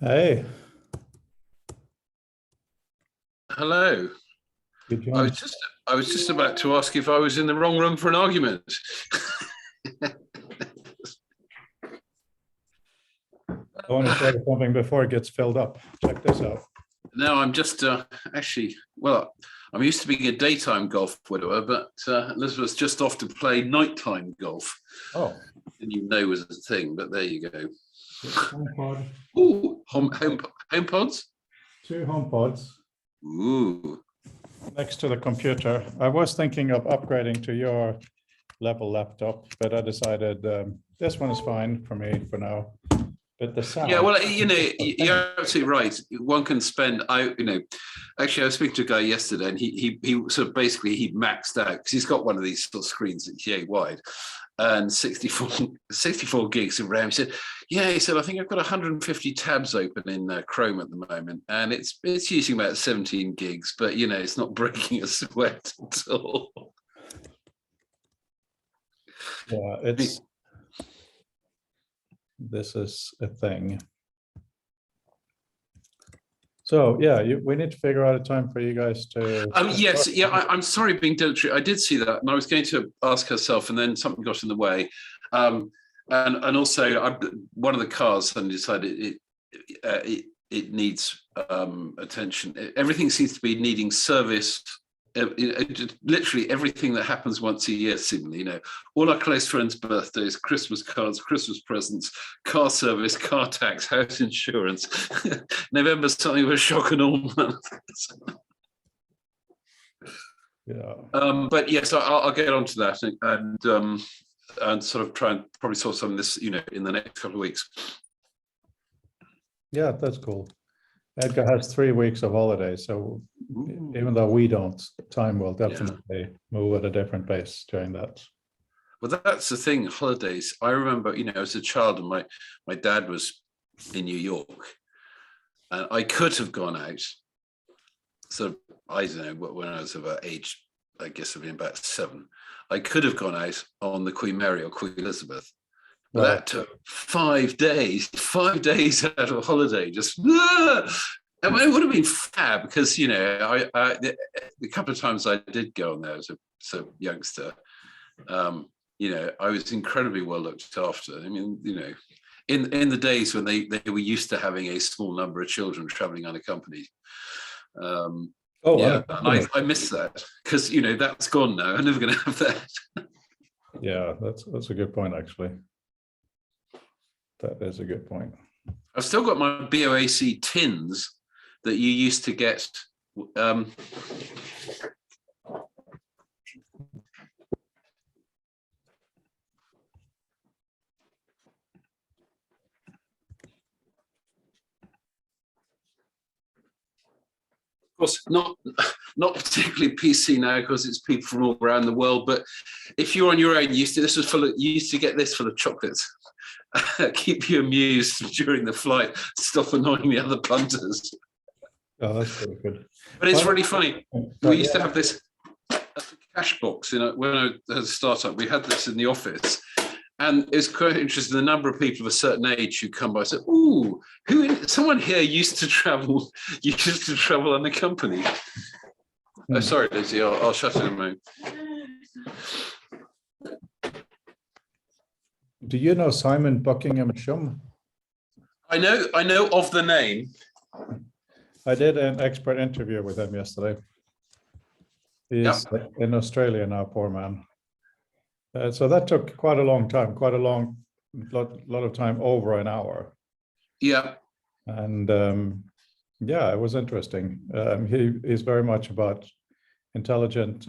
Hey, Hello. you I was joined. just I was just about to ask if I was in the wrong room for an argument. I want to say something before it gets filled up. Check this out. No, I'm just actually, well, I'm used to being a daytime golf widower, but Elizabeth's just off to play nighttime golf. Oh, And you know was a thing, but there you go. HomePod, Ooh, home pods. two HomePods Ooh. next to the computer. I was thinking of upgrading to your level laptop, but I decided this one is fine for me for now. But the sound. Yeah, well, you're absolutely right. One can spend, actually, I was speaking to a guy yesterday, and he sort of basically he maxed out because he's got one of these sort of screens that's yay wide and 64 gigs of RAM. He said, yeah, he said, I think I've got 150 tabs open in Chrome at the moment, and it's using about 17 gigs, but it's not breaking a sweat at all. Yeah, this is a thing. So yeah, we need to figure out a time for you guys to. Yes, yeah. I'm sorry being dilatory. I did see that, and I was going to ask herself, and then something got in the way. And also, one of the cars suddenly decided it needs attention. Everything seems to be needing service. Literally everything that happens once a year, seemingly, all our close friends' birthdays, Christmas cards, Christmas presents, car service, car tax, house insurance. November something of a shock and all month. Yeah. But yes, I'll get onto that and sort of try and probably sort some of this, in the next couple of weeks. Yeah, that's cool. Edgar has 3 weeks of holidays, so even though we don't, time will definitely move at a different pace during that. Well, that's the thing, holidays. I remember, as a child, and my dad was in New York, and I could have gone out. So I don't know, when I was about age, I guess I'd been about 7. I could have gone out on the Queen Mary or Queen Elizabeth. But that took 5 days, 5 days out of a holiday. Just, it would have been fab because, the couple of times I did go on there as a youngster, I was incredibly well looked after. I mean, in the days when they were used to having a small number of children traveling unaccompanied. I miss that because, that's gone now. I'm never going to have that. Yeah, that's a good point, actually. That is a good point. I've still got my BOAC tins that you used to get. Of course, not particularly PC now because it's people from all around the world. But if you're on your own, you used to get this full of chocolates. Keep you amused during the flight, stop annoying the other punters. Oh, that's pretty good. But it's really funny. We used to have this cash box. When I had a startup, we had this in the office, and it's quite interesting. The number of people of a certain age who come by and say, "Ooh, someone here used to travel unaccompanied." Oh, sorry, Lizzie. I'll shut in a moment. Do you know Simon Buckingham Shum? I know of the name. I did an expert interview with him yesterday. He's in Australia now, poor man. So that took quite a long time, lot of time, over an hour. Yeah. And it was interesting. He's very much about intelligent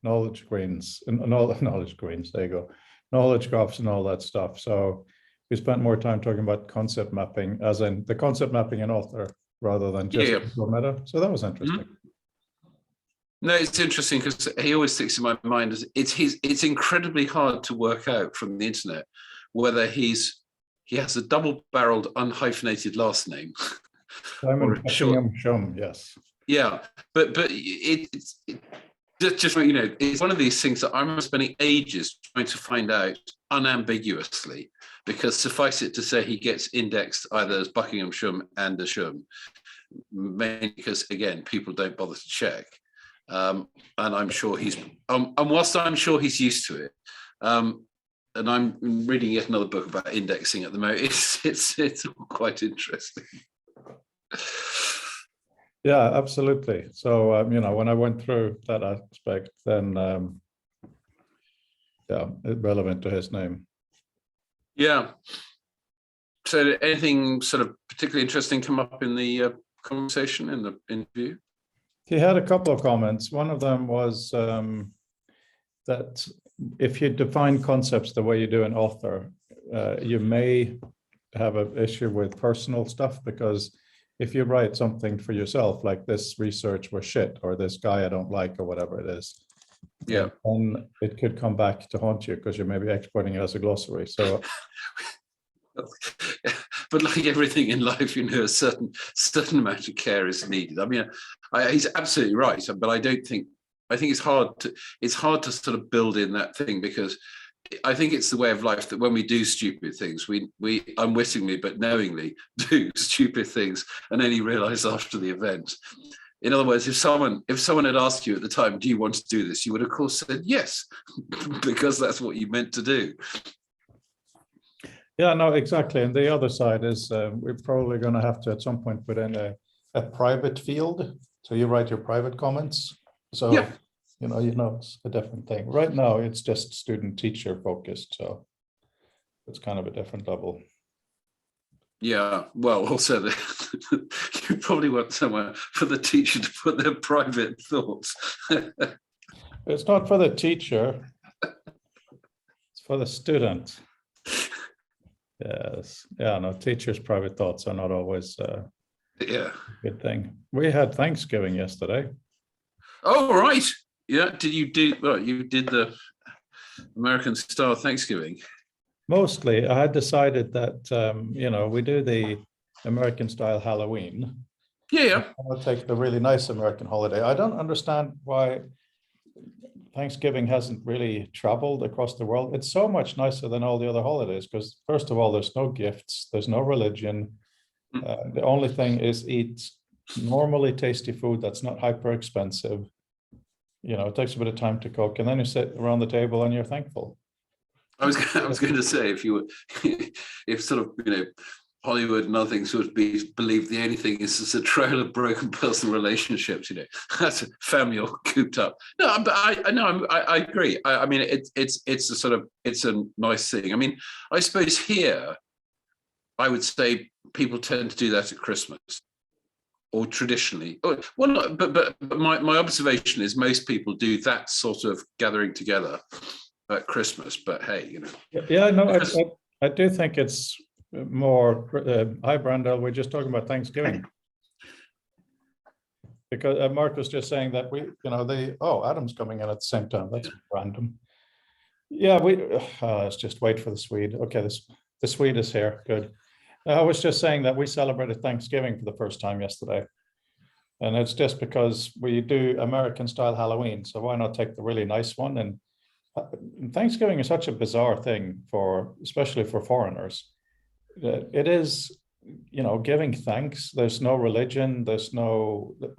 knowledge screens, there you go. Knowledge graphs and all that stuff. So we spent more time talking about concept mapping, as in the concept mapping in author rather than just meta. So that was interesting. Mm-hmm. No, it's interesting because he always sticks in my mind as it's incredibly hard to work out from the internet whether he has a double-barreled unhyphenated last name. Simon Buckingham Shum, yes. Yeah, but it's just you know, it's one of these things that I'm spending ages trying to find out unambiguously, because suffice it to say, he gets indexed either as Buckingham Shum and a Shum, mainly because again, people don't bother to check. And I'm sure he's, and whilst I'm sure he's used to it, and I'm reading yet another book about indexing at the moment. It's quite interesting. Yeah, absolutely. So you know, when I went through that aspect, then yeah, it's relevant to his name. Yeah. So did anything sort of particularly interesting come up in the conversation, in the interview? He had a couple of comments. One of them was that if you define concepts the way you do an author, you may have an issue with personal stuff, because if you write something for yourself, like this research was shit, or this guy I don't like, or whatever it is, yeah, then it could come back to haunt you, because you may be exporting it as a glossary. So but like everything in life, you know, a certain amount of care is needed. I mean, he's absolutely right, but I think it's hard to sort of build in that thing, because I think it's the way of life that when we do stupid things, we unwittingly but knowingly do stupid things and only realize after the event. In other words, if someone had asked you at the time, do you want to do this? You would of course said yes, because that's what you meant to do. yeah, no, exactly. And the other side is we're probably going to have to at some point put in a private field. So you write your private comments. So Yeah. you know, it's a different thing. Right now, it's just student teacher focused. So it's kind of a different level. Yeah, well, also you probably want somewhere for the teacher to put their private thoughts. It's not for the teacher. It's for the student. Yes. Yeah, no, teachers' private thoughts are not always Yeah. a good thing. We had Thanksgiving yesterday. Oh, right. Yeah. You did the American style Thanksgiving? Mostly, I had decided that, you know, we do the American style Halloween. Yeah. I'll take the really nice American holiday. I don't understand why Thanksgiving hasn't really traveled across the world. It's so much nicer than all the other holidays, because first of all, there's no gifts, there's no religion. The only thing is eat normally tasty food that's not hyper expensive. You know, it takes a bit of time to cook, and then you sit around the table and you're thankful. I was going to say, if sort of, you know, Hollywood and other things would believe the only thing is a trail of broken personal relationships, you know, that's a family all cooped up. No, but I agree. I mean, it's a nice thing. I mean, I suppose here, I would say people tend to do that at Christmas, or traditionally. Well, not, but my observation is most people do that sort of gathering together at Christmas. But hey, you know. Yeah, no, I do think it's more. Hi, Brandel. We're just talking about Thanksgiving. Because Mark was just saying that Adam's coming in at the same time. That's random. Yeah, let's just wait for the Swede. Okay, the Swede is here. Good. I was just saying that we celebrated Thanksgiving for the first time yesterday. And it's just because we do American style Halloween. So why not take the really nice one? And Thanksgiving is such a bizarre thing especially for foreigners. It is, you know, giving thanks. There's no religion. A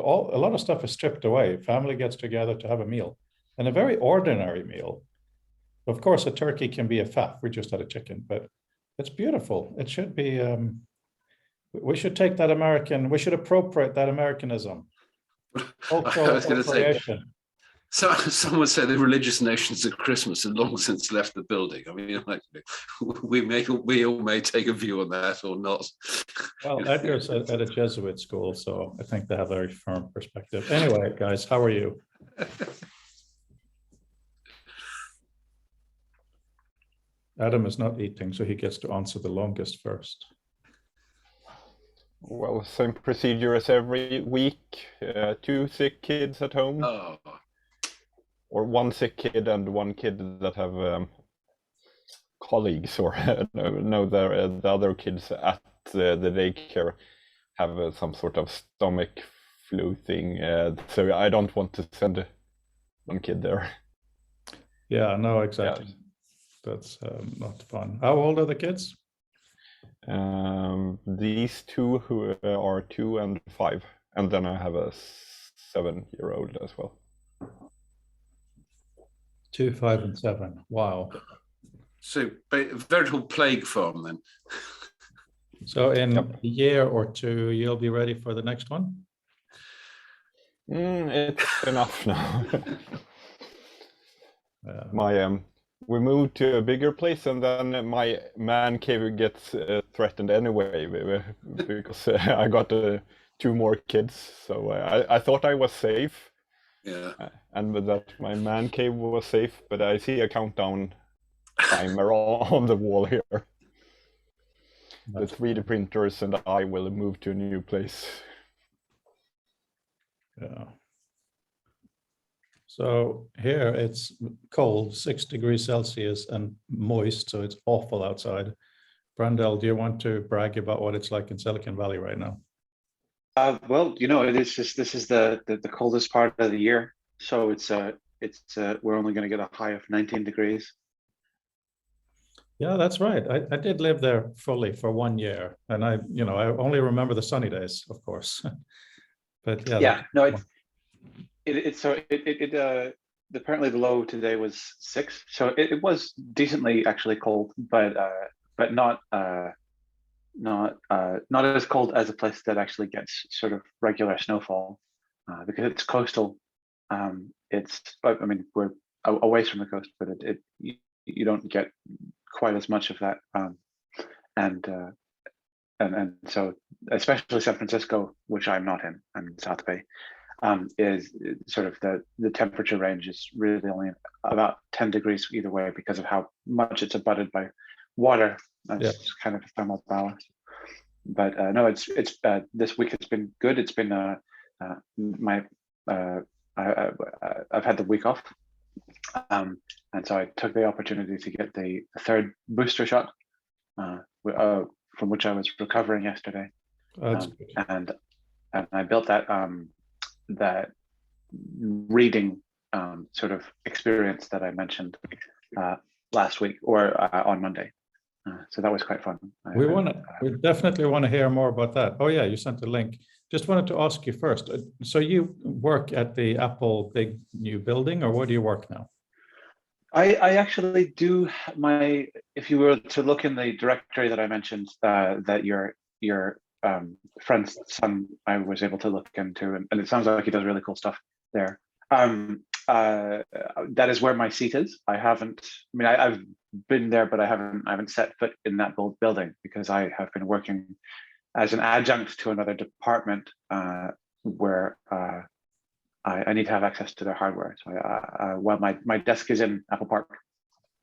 lot of stuff is stripped away. Family gets together to have a meal, and a very ordinary meal. Of course, a turkey can be a faff. We just had a chicken, but it's beautiful. It should be. We should take that we should appropriate that Americanism. Cultural appropriation. So someone said the religious notions of Christmas have long since left the building. I mean, like, we all may take a view on that or not. Well, Edgar's at a Jesuit school, so I think they have a very firm perspective. Anyway, guys, how are you? Adam is not eating, so he gets to answer the longest first. Well, same procedure as every week. 2 sick kids at home. Oh. Or 1 sick kid and 1 kid that have colleagues, or the other kids at the daycare have some sort of stomach flu thing. So I don't want to send one kid there. Yeah, no, exactly. That's not fun. How old are the kids? These two who are 2 and 5, and then I have a 7-year-old as well. 2, 5, and 7. Wow. So a veritable plague farm then. So in a year or two, you'll be ready for the next one? It's enough now. Yeah. We moved to a bigger place, and then my man cave gets threatened anyway because I got 2 more kids. So I thought I was safe, Yeah. and with that my man cave was safe. But I see a countdown timer on the wall here. The 3D printers and I will move to a new place. Yeah. So here it's cold, 6 degrees Celsius and moist, so it's awful outside. Brandel, do you want to brag about what it's like in Silicon Valley right now? Well, this is the coldest part of the year, so we're only going to get a high of 19 degrees. Yeah, that's right. I did live there fully for 1 year, and I only remember the sunny days, of course. But yeah. Apparently the low today was 6, so it was decently actually cold, but not as cold as a place that actually gets sort of regular snowfall, because it's coastal. We're away from the coast, but you don't get quite as much of that, and so especially San Francisco, which I'm not in, I'm in South Bay, is sort of the temperature range is really only about 10 degrees either way because of how much it's abutted by water. That's kind of a thermal balance. But no, it's this week it's been good. It's been I've had the week off, and so I took the opportunity to get the 3rd booster shot, from which I was recovering yesterday. And I built that reading sort of experience that I mentioned last week or on Monday. So that was quite fun. We definitely want to hear more about that. Oh yeah, you sent a link. Just wanted to ask you first. So you work at the Apple big new building, or where do you work now? I actually do if you were to look in the directory that I mentioned, that your friend's son, I was able to look into, and it sounds like he does really cool stuff there. That is where my seat is. I've been there, but I haven't set foot in that building because I have been working as an adjunct to another department where I need to have access to their hardware. So while my desk is in Apple Park,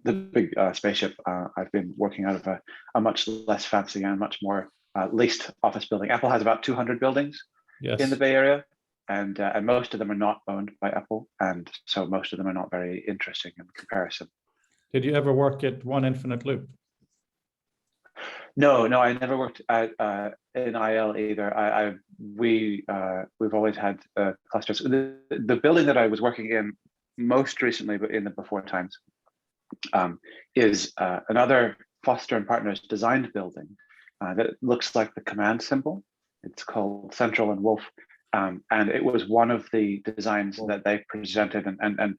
the big spaceship, I've been working out of a much less fancy and much more leased office building. Apple has about 200 buildings in the Bay Area, and most of them are not owned by Apple, and so most of them are not very interesting in comparison. Did you ever work at One Infinite Loop? No, I never worked at in IL either. We've always had clusters. The building that I was working in most recently, but in the before times, is another Foster and Partners designed building that looks like the command symbol. It's called Central and Wolf, and it was one of the designs that they presented and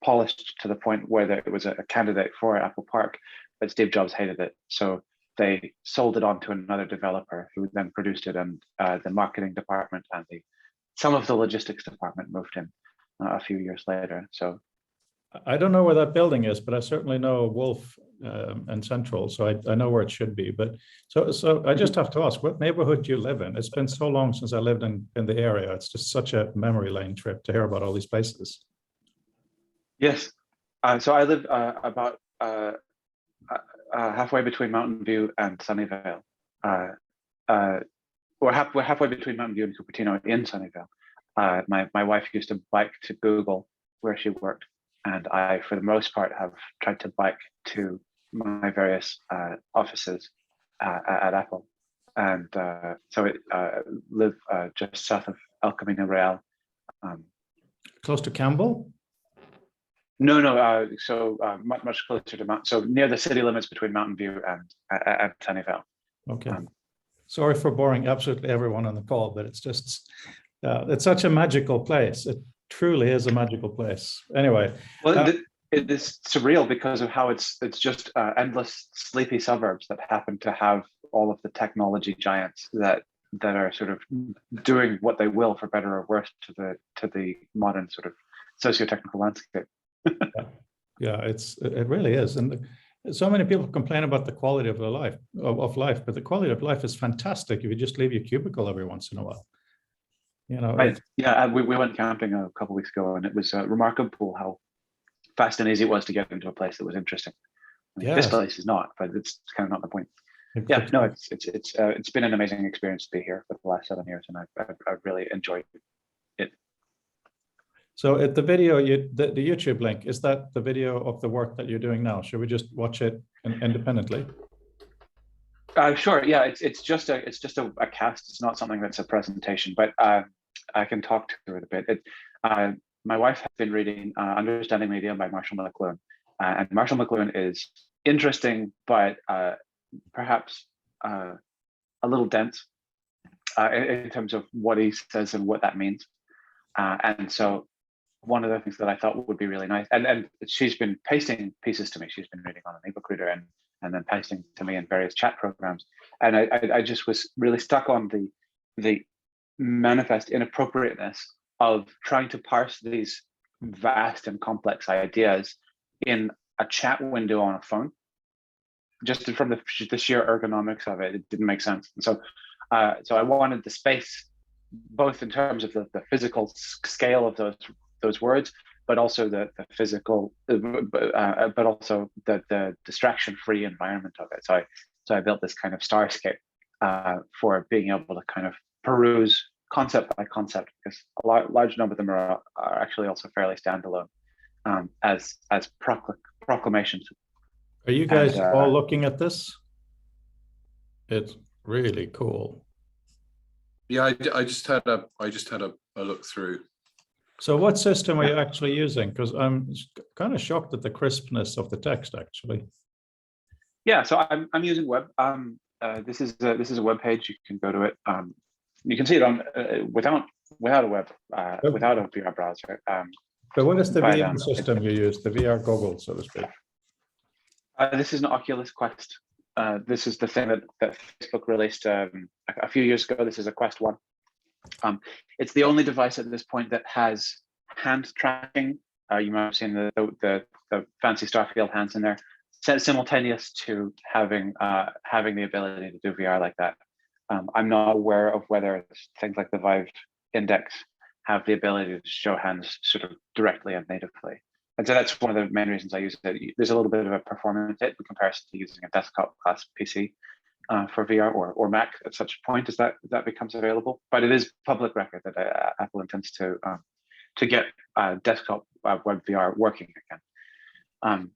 polished to the point where it was a candidate for Apple Park, but Steve Jobs hated it, so they sold it on to another developer who then produced it, and the marketing department and some of the logistics department moved in a few years later. So I don't know where that building is, but I certainly know Wolf and Central, so I know where it should be. But so I just have to ask, what neighborhood do you live in? It's been so long since I lived in the area. It's just such a memory lane trip to hear about all these places. Yes, so I live about halfway between Mountain View and Sunnyvale, we're halfway between Mountain View and Cupertino in Sunnyvale. My wife used to bike to Google where she worked, and I, for the most part, have tried to bike to my various offices at Apple. And so I live just south of El Camino Real. Close to Campbell? No. So much closer to so near the city limits between Mountain View and Sunnyvale. Okay. Sorry for boring absolutely everyone on the call, but it's just, it's such a magical place. It truly is a magical place. Anyway. Well, it is surreal because of how it's just endless sleepy suburbs that happen to have all of the technology giants that are sort of doing what they will, for better or worse, to the modern sort of socio-technical landscape. Yeah, it really is. And so many people complain about the quality of life, but the quality of life is fantastic if you just leave your cubicle every once in a while. You know, right. Yeah, we went camping a couple of weeks ago, and it was remarkable how fast and easy it was to get into a place that was interesting. I mean, this place is not, but it's kind of not the point. Yeah, no, it's been an amazing experience to be here for the last 7 years, and I've really enjoyed it. So at the video, the YouTube link, is that the video of the work that you're doing now? Should we just watch it independently? Sure. Yeah, it's just a cast. It's not something that's a presentation, but I can talk to it a bit. My wife has been reading Understanding Media by Marshall McLuhan, and Marshall McLuhan is interesting, but perhaps a little dense in terms of what he says and what that means. And so one of the things that I thought would be really nice, and she's been pasting pieces to me. She's been reading on an ebook reader and then pasting to me in various chat programs. And I just was really stuck on the manifest inappropriateness of trying to parse these vast and complex ideas in a chat window on a phone. Just from the sheer ergonomics of it, it didn't make sense. And so I wanted the space, both in terms of the physical scale of those words, but also the physical, but also the distraction-free environment of it. So I built this kind of starscape for being able to kind of peruse concept by concept, because a large number of them are actually also fairly standalone as proclamations. Are you guys all looking at this? It's really cool. Yeah, I just had a look through. So what system are you actually using? Because I'm kind of shocked at the crispness of the text, actually. Yeah, so I'm using web. This is a web page. You can go to it. You can see it on without a web, without a VR browser. But what is the VR system you use? The VR goggles, so to speak. This is an Oculus Quest. This is the thing that Facebook released a few years ago. This is a Quest 1. It's the only device at this point that has hand tracking. You might have seen the fancy Starfield hands in there, simultaneous to having the ability to do VR like that. I'm not aware of whether things like the Vive Index have the ability to show hands sort of directly and natively. And so that's one of the main reasons I use it. There's a little bit of a performance hit in comparison to using a desktop class PC for VR or Mac at such a point as that becomes available. But it is public record that Apple intends to get desktop web VR working again.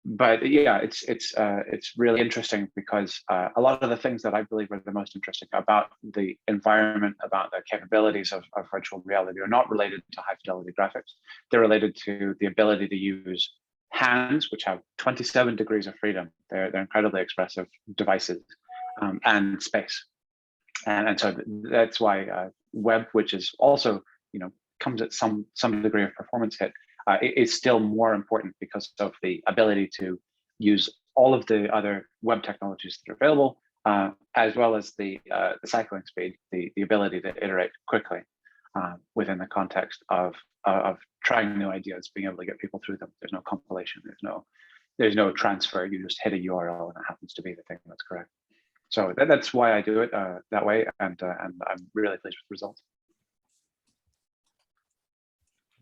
But yeah, it's really interesting because a lot of the things that I believe are the most interesting about the environment, about the capabilities of virtual reality, are not related to high fidelity graphics. They're related to the ability to use hands, which have 27 degrees of freedom. They're incredibly expressive devices, and space. And so that's why web, which is also, comes at some degree of performance hit, is still more important because of the ability to use all of the other web technologies that are available, as well as the cycling speed, the ability to iterate quickly within the context of trying new ideas, being able to get people through them. There's no compilation, there's no transfer. You just hit a URL and it happens to be the thing that's correct. So that's why I do it that way, and I'm really pleased with the results.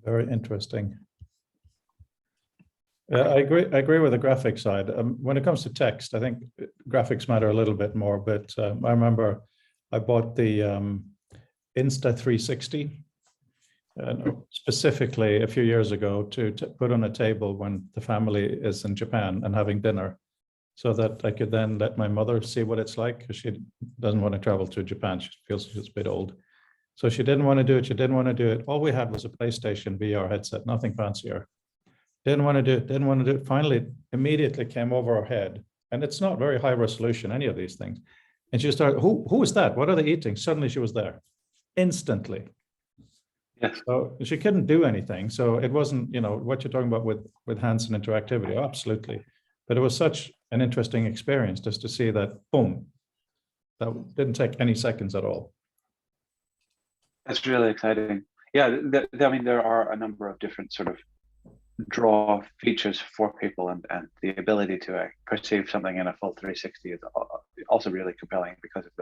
Very interesting. I agree with the graphics side. When it comes to text, I think graphics matter a little bit more, but I remember I bought the Insta360 specifically a few years ago to put on a table when the family is in Japan and having dinner, so that I could then let my mother see what it's like, because she doesn't want to travel to Japan. She feels she's a bit old. So she didn't want to do it. She didn't want to do it. All we had was a PlayStation VR headset, nothing fancier. Didn't want to do it. Didn't want to do it. Finally, immediately came over her head. And it's not very high resolution, any of these things. And she started, who is that? What are they eating? Suddenly she was there, instantly. Yes. So she couldn't do anything. So it wasn't, what you're talking about with hands and interactivity. Oh, absolutely. But it was such an interesting experience just to see that, boom, that didn't take any seconds at all. That's really exciting. Yeah, I mean, there are a number of different sort of draw features for people, and the ability to perceive something in a full 360 is also really compelling because of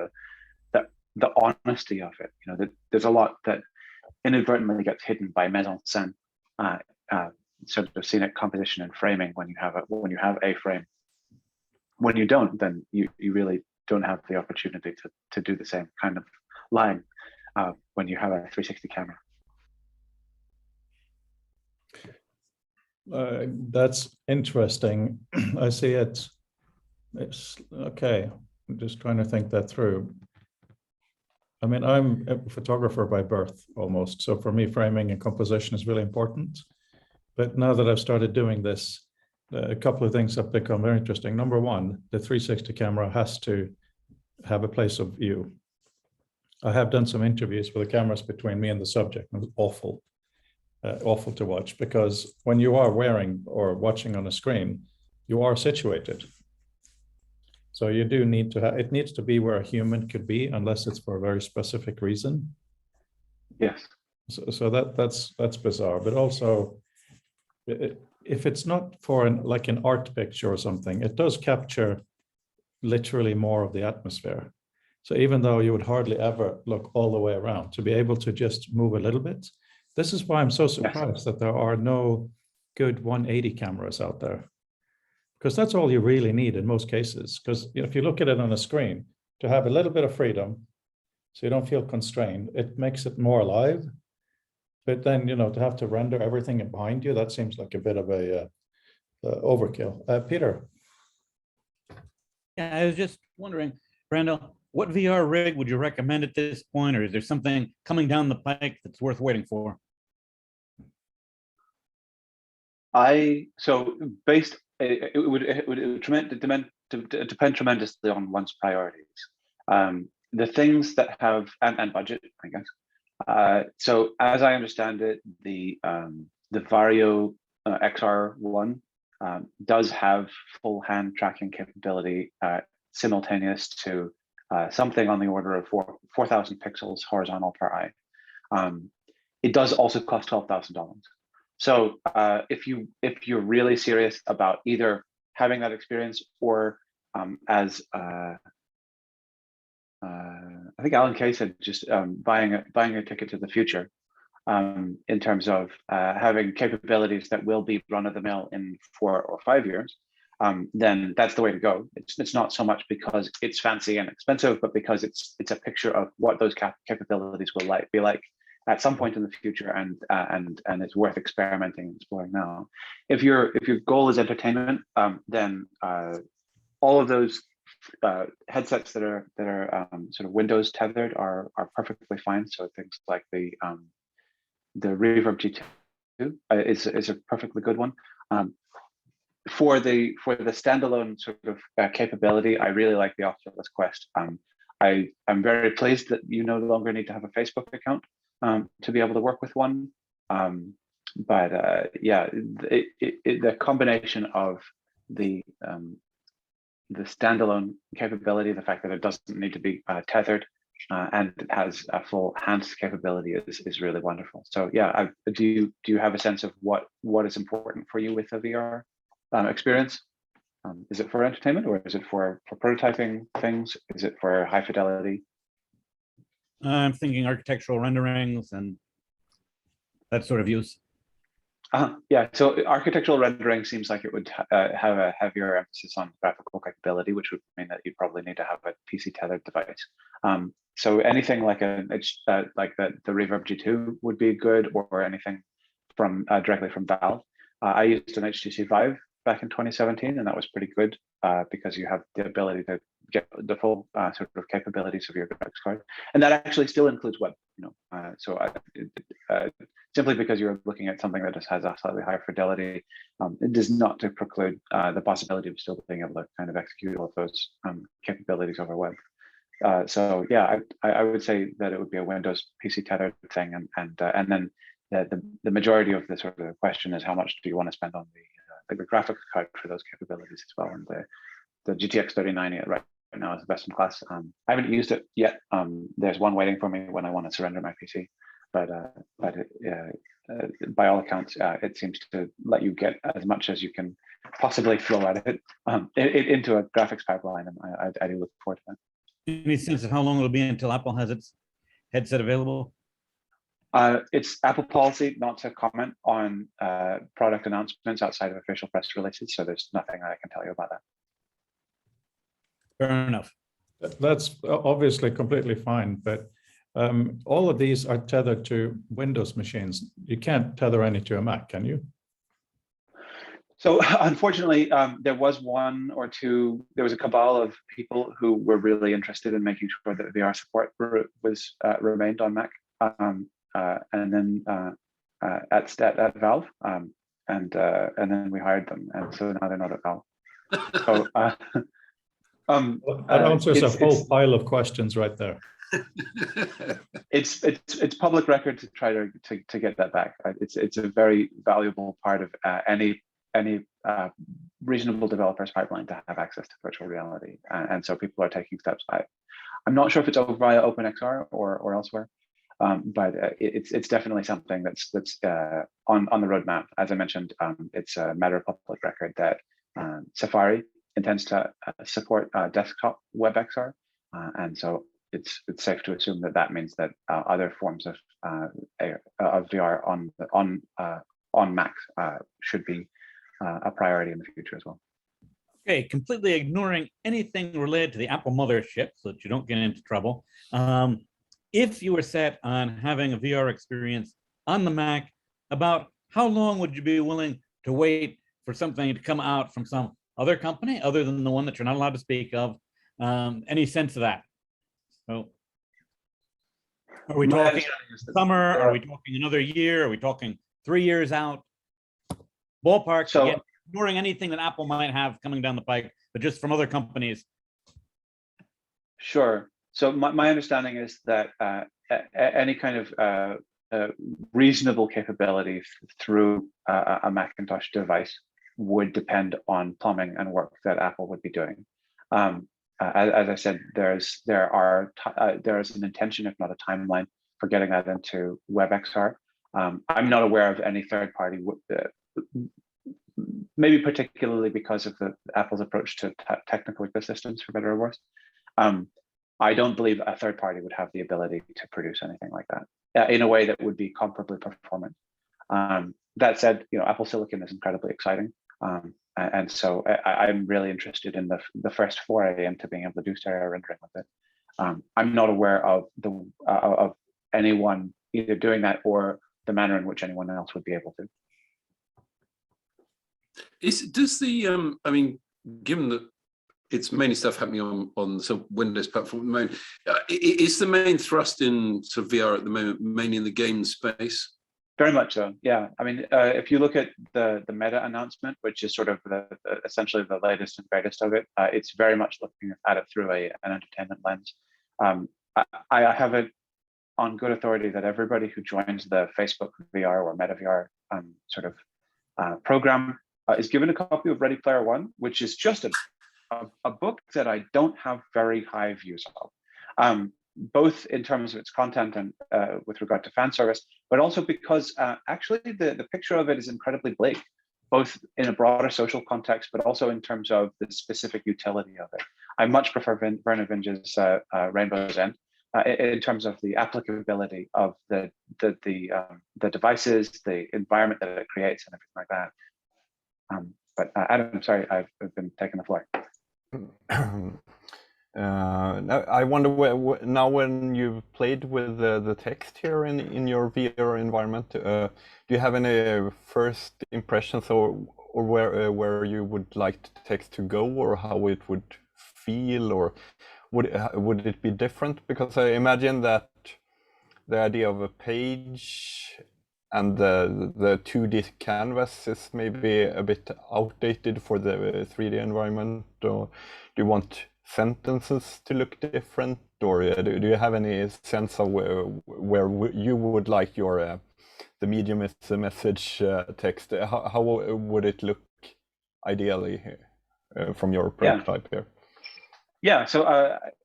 the honesty of it. There's a lot that inadvertently gets hidden by mise en scène, sort of scenic composition and framing when you have a frame. When you don't, then you really don't have the opportunity to do the same kind of line when you have a 360 camera. That's interesting. I see it. It's okay. I'm just trying to think that through. I mean, I'm a photographer by birth almost. So for me, framing and composition is really important. But now that I've started doing this, a couple of things have become very interesting. Number one, the 360 camera has to have a place of view. I have done some interviews with the cameras between me and the subject. It was awful. Awful to watch, because when you are wearing or watching on a screen, you are situated. So you do need to have, it needs to be where a human could be, unless it's for a very specific reason. Yes. So that's bizarre. But also, if it's not for like an art picture or something, it does capture literally more of the atmosphere. So even though you would hardly ever look all the way around, to be able to just move a little bit. This is why I'm so surprised that there are no good 180 cameras out there, because that's all you really need in most cases. Because if you look at it on a screen, to have a little bit of freedom, so you don't feel constrained, it makes it more alive. But then, to have to render everything behind you, that seems like a bit of a overkill. Peter. Yeah, I was just wondering, Brandel, what VR rig would you recommend at this point, or is there something coming down the pike that's worth waiting for? It would depend tremendously on one's priorities. The things that have and budget, I guess. So as I understand it, the Vario XR1 does have full hand tracking capability, simultaneous to something on the order of 4,000 pixels horizontal per eye. It does also cost $12,000. So if you're really serious about either having that experience or as I think Alan Kay said, just buying a ticket to the future, in terms of having capabilities that will be run of the mill in 4 or 5 years, then that's the way to go. It's not so much because it's fancy and expensive, but because it's a picture of what those capabilities will be like at some point in the future, and it's worth experimenting and exploring now. If your goal is entertainment, then all of those headsets that are sort of Windows tethered are perfectly fine. So things like the Reverb G2 is a perfectly good one. For the standalone sort of capability, I really like the Oculus Quest. I'm very pleased that you no longer need to have a Facebook account to be able to work with one. Yeah, the combination of the standalone capability, the fact that it doesn't need to be tethered, and it has a full hands capability is really wonderful. So yeah, do you have a sense of what is important for you with a VR experience? Is it for entertainment, or is it for prototyping things? Is it for high fidelity? I'm thinking architectural renderings and that sort of use. Yeah, so architectural rendering seems like it would have a heavier emphasis on graphical capability, which would mean that you probably need to have a PC tethered device. So anything like the Reverb G2 would be good, or anything from directly from Valve. I used an HTC Vive back in 2017, and that was pretty good because you have the ability to get the full sort of capabilities of your graphics card, and that actually still includes web. Simply because you're looking at something that just has a slightly higher fidelity, it does not to preclude the possibility of still being able to kind of execute all of those capabilities over web. So yeah, I would say that it would be a Windows PC tethered thing, and then the majority of the sort of question is how much do you want to spend on the graphics card for those capabilities as well, and the GTX 3090 right now is the best in class. I haven't used it yet. There's one waiting for me when I want to surrender my PC, but by all accounts, it seems to let you get as much as you can possibly throw at it, into a graphics pipeline, and I do look forward to that. Any sense of how long it'll be until Apple has its headset available? It's Apple policy not to comment on product announcements outside of official press releases, so there's nothing I can tell you about that. Fair enough. That's obviously completely fine, but all of these are tethered to Windows machines. You can't tether any to a Mac, can you? So unfortunately, there was there was a cabal of people who were really interested in making sure that VR support was remained on Mac, and then at Valve, and then we hired them, and so now they're not at Valve. So that answers a whole pile of questions right there. It's public record to try to get that back. It's a very valuable part of any reasonable developer's pipeline to have access to virtual reality, and so people are taking steps. I'm not sure if it's over via OpenXR or elsewhere, but it's definitely something that's on the roadmap. As I mentioned, it's a matter of public record that Safari intends to support desktop WebXR, and so it's safe to assume that means that other forms of VR on Mac should be a priority in the future as well. Okay, completely ignoring anything related to the Apple mothership so that you don't get into trouble. If you were set on having a VR experience on the Mac, about how long would you be willing to wait for something to come out from some other company other than the one that you're not allowed to speak of? Any sense of that? So, are we talking summer? Are we talking another year? Are we talking 3 years out? Ballpark. So, again, ignoring anything that Apple might have coming down the pike, but just from other companies. Sure. So my understanding is that any kind of reasonable capability through a Macintosh device would depend on plumbing and work that Apple would be doing. As I said, there is an intention, if not a timeline, for getting that into WebXR. I'm not aware of any third party, maybe particularly because of Apple's approach to technical ecosystems, for better or worse. I don't believe a third party would have the ability to produce anything like that in a way that would be comparably performant. That said, Apple Silicon is incredibly exciting. And so I'm really interested in the first foray into being able to do stereo rendering with it. I'm not aware of of anyone either doing that or the manner in which anyone else would be able to. Does the I mean, given that it's mainly stuff happening on the Windows platform at the moment, is the main thrust in sort of VR at the moment mainly in the game space? Very much so, yeah. I mean, if you look at the Meta announcement, which is sort of essentially the latest and greatest of it, it's very much looking at it through an entertainment lens. I have it on good authority that everybody who joins the Facebook VR or Meta VR sort of program is given a copy of Ready Player One, which is just a book that I don't have very high views of. Both in terms of its content and with regard to fan service, but also because actually the picture of it is incredibly bleak, both in a broader social context, but also in terms of the specific utility of it. I much prefer Werner Vinge's Rainbow's End in terms of the applicability of the devices, the environment that it creates, and everything like that. But Adam, sorry, I've been taking the floor. I wonder now when you've played with the text here in your VR environment, do you have any first impressions or where you would like the text to go, or how it would feel, or would it be different? Because I imagine that the idea of a page and the 2D canvas is maybe a bit outdated for the 3D environment, or do you want sentences to look different, or do you have any sense of where you would like your the medium is the message text? How would it look ideally from your prototype here? Yeah, so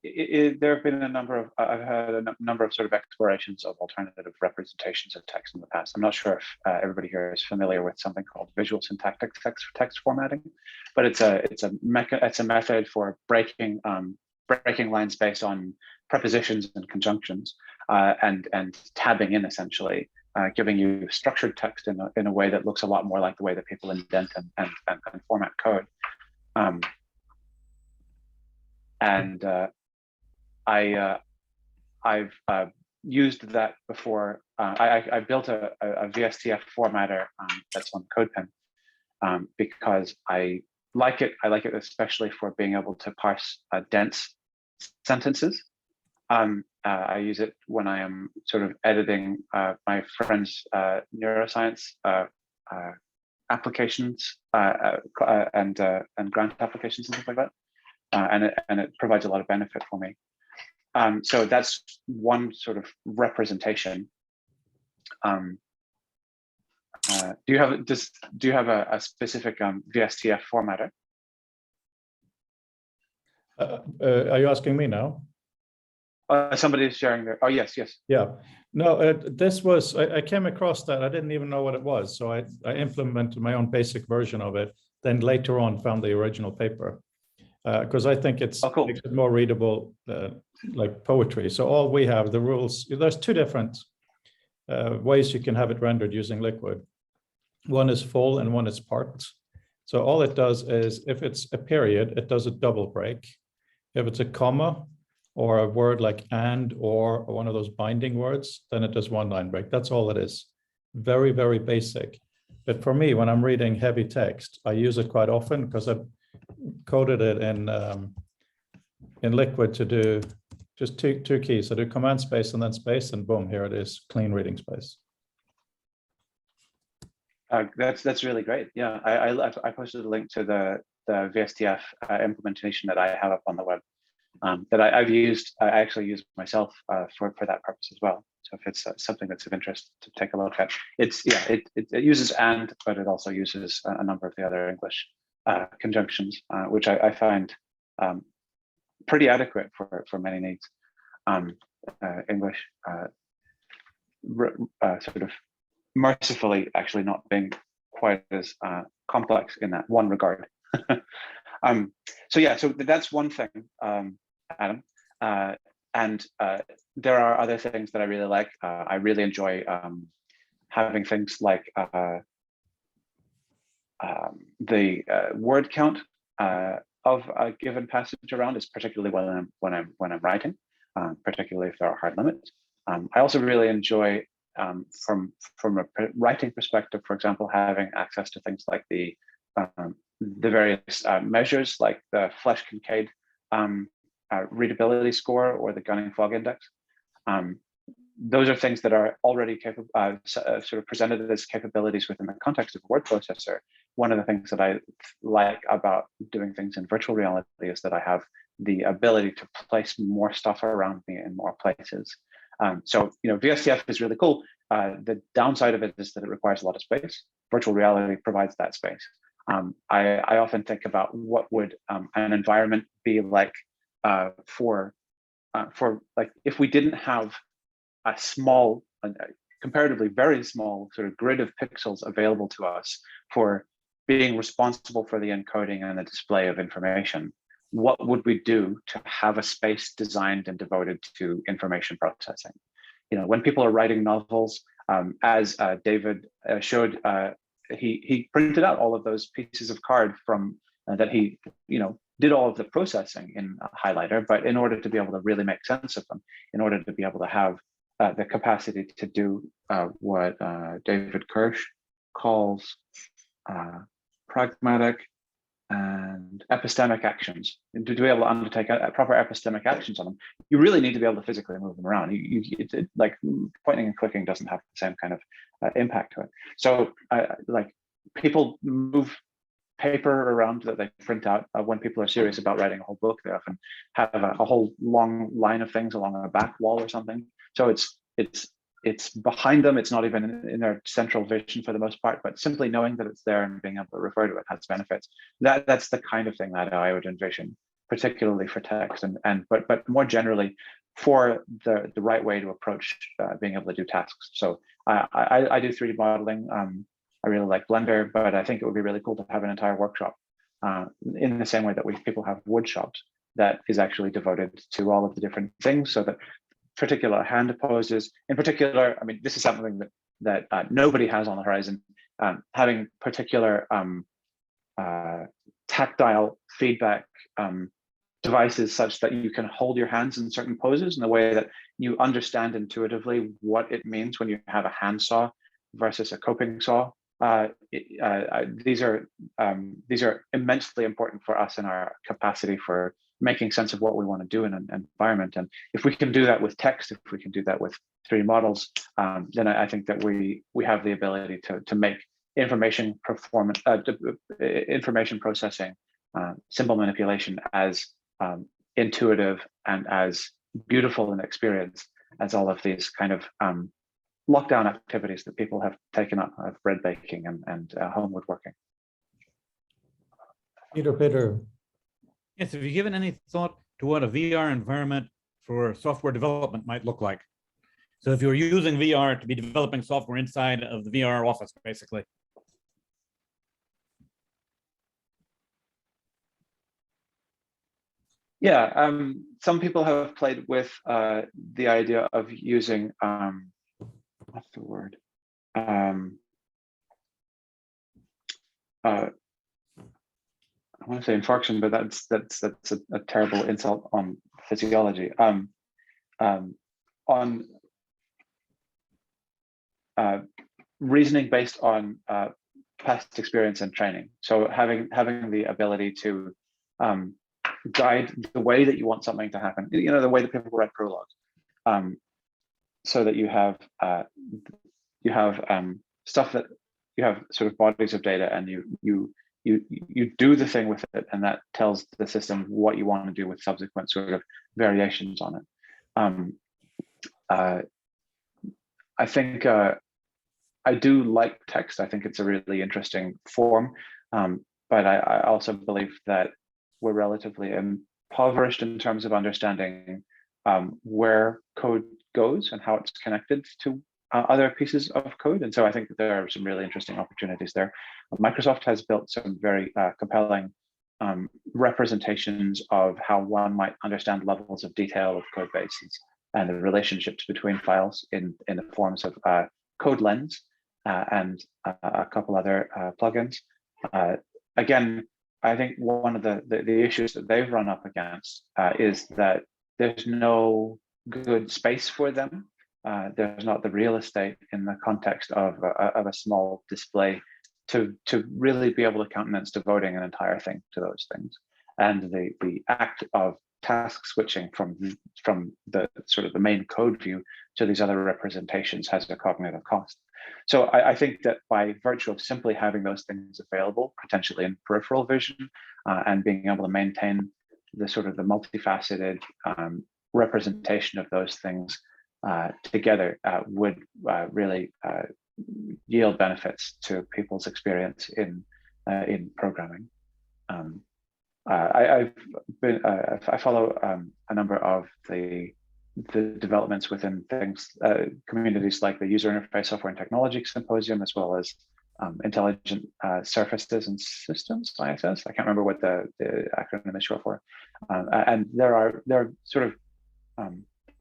there have been a number of, I've had a number of sort of explorations of alternative representations of text in the past. I'm not sure if everybody here is familiar with something called visual syntactic text formatting, but it's a method for breaking lines based on prepositions and conjunctions, and tabbing in, essentially, giving you structured text in a way that looks a lot more like the way that people indent and format code. I've used that before. I built a VSTF formatter that's on CodePen because I like it. I like it especially for being able to parse dense sentences. I use it when I am sort of editing my friend's neuroscience applications and grant applications and stuff like that. And it provides a lot of benefit for me. So that's one sort of representation. Do you have a specific VSTF formatter? Are you asking me now? Somebody is sharing their. Oh, yes. Yeah. No, this was, I came across that. I didn't even know what it was. So I implemented my own basic version of it. Then later on found the original paper. Because I think it's cool. Makes it more readable, like poetry. So all we have, the rules, there's two different ways you can have it rendered using Liquid. One is full and one is parts. So all it does is, if it's a period, it does a double break. If it's a comma or a word like and or one of those binding words, then it does one line break. That's all it is. Very, very basic. But for me, when I'm reading heavy text, I use it quite often because I've coded it in Liquid to do just two keys. I do command space and then space, and boom, here it is, clean reading space. That's really great. Yeah, I posted a link to the VSTF implementation that I have up on the web that I've used. I actually use myself for that purpose as well. So if it's something that's of interest to take a look at, it uses and, but it also uses a number of the other English conjunctions, which I find pretty adequate for many needs. English sort of mercifully actually not being quite as complex in that one regard. So that's one thing, Adam. And there are other things that I really like. I really enjoy having things like the word count of a given passage around, is particularly when I'm writing, particularly if there are hard limits. I also really enjoy, from a writing perspective, for example, having access to things like the various measures, like the Flesch-Kincaid readability score or the Gunning fog index. Those are things that are already capable, sort of presented as capabilities within the context of a word processor. One of the things that I like about doing things in virtual reality is that I have the ability to place more stuff around me in more places. So, VSTF is really cool. The downside of it is that it requires a lot of space. Virtual reality provides that space. I often think about what would an environment be like for like if we didn't have a small, comparatively very small sort of grid of pixels available to us for being responsible for the encoding and the display of information. What would we do to have a space designed and devoted to information processing? When people are writing novels, as David showed, he printed out all of those pieces of card from that he, did all of the processing in a highlighter, but in order to be able to really make sense of them, in order to be able to have the capacity to do what David Kirsch calls pragmatic and epistemic actions. And to be able to undertake a proper epistemic actions on them, you really need to be able to physically move them around. Like pointing and clicking doesn't have the same kind of impact to it. So like people move paper around that they print out. When people are serious about writing a whole book, they often have a whole long line of things along a back wall or something. So it's behind them. It's not even in their central vision for the most part, but simply knowing that it's there and being able to refer to it has benefits. That's the kind of thing that I would envision, particularly for text, but more generally for the right way to approach being able to do tasks. So I do 3D modeling. I really like Blender, but I think it would be really cool to have an entire workshop in the same way that people have wood shops that is actually devoted to all of the different things, so that particular hand poses, in particular, I mean, this is something that nobody has on the horizon, having particular tactile feedback devices such that you can hold your hands in certain poses in a way that you understand intuitively what it means when you have a hand saw versus a coping saw. These are immensely important for us in our capacity for making sense of what we want to do in an environment. And if we can do that with text, if we can do that with 3D models, then I think that we have the ability to make information processing, symbol manipulation as intuitive and as beautiful an experience as all of these kind of lockdown activities that people have taken up of bread baking and home woodworking. Peter. Yes, have you given any thought to what a VR environment for software development might look like? So if you're using VR to be developing software inside of the VR office, basically. Yeah, some people have played with the idea of using, what's the word? I want to say infarction, but that's a terrible insult on physiology. On reasoning based on past experience and training. So having the ability to guide the way that you want something to happen. You know, the way that people write prologues, so that you have stuff that you have sort of bodies of data, and you do the thing with it, and that tells the system what you want to do with subsequent sort of variations on it. I think I do like text. I think it's a really interesting form, but I also believe that we're relatively impoverished in terms of understanding where code goes and how it's connected to other pieces of code. And so I think that there are some really interesting opportunities there. Microsoft has built some very compelling representations of how one might understand levels of detail of code bases and the relationships between files in the forms of Code Lens and a couple other plugins. Again, I think one of the issues that they've run up against is that there's no good space for them. There's not the real estate in the context of a small display to really be able to countenance devoting an entire thing to those things. And the act of task switching from the sort of the main code view to these other representations has a cognitive cost. So I think that by virtue of simply having those things available, potentially in peripheral vision, and being able to maintain the sort of the multifaceted representation of those things together would really yield benefits to people's experience in programming. I follow a number of the developments within communities like the User Interface Software and Technology Symposium, as well as Intelligent Surfaces and Systems, ISS. I can't remember what the acronym is short for. And there are sort of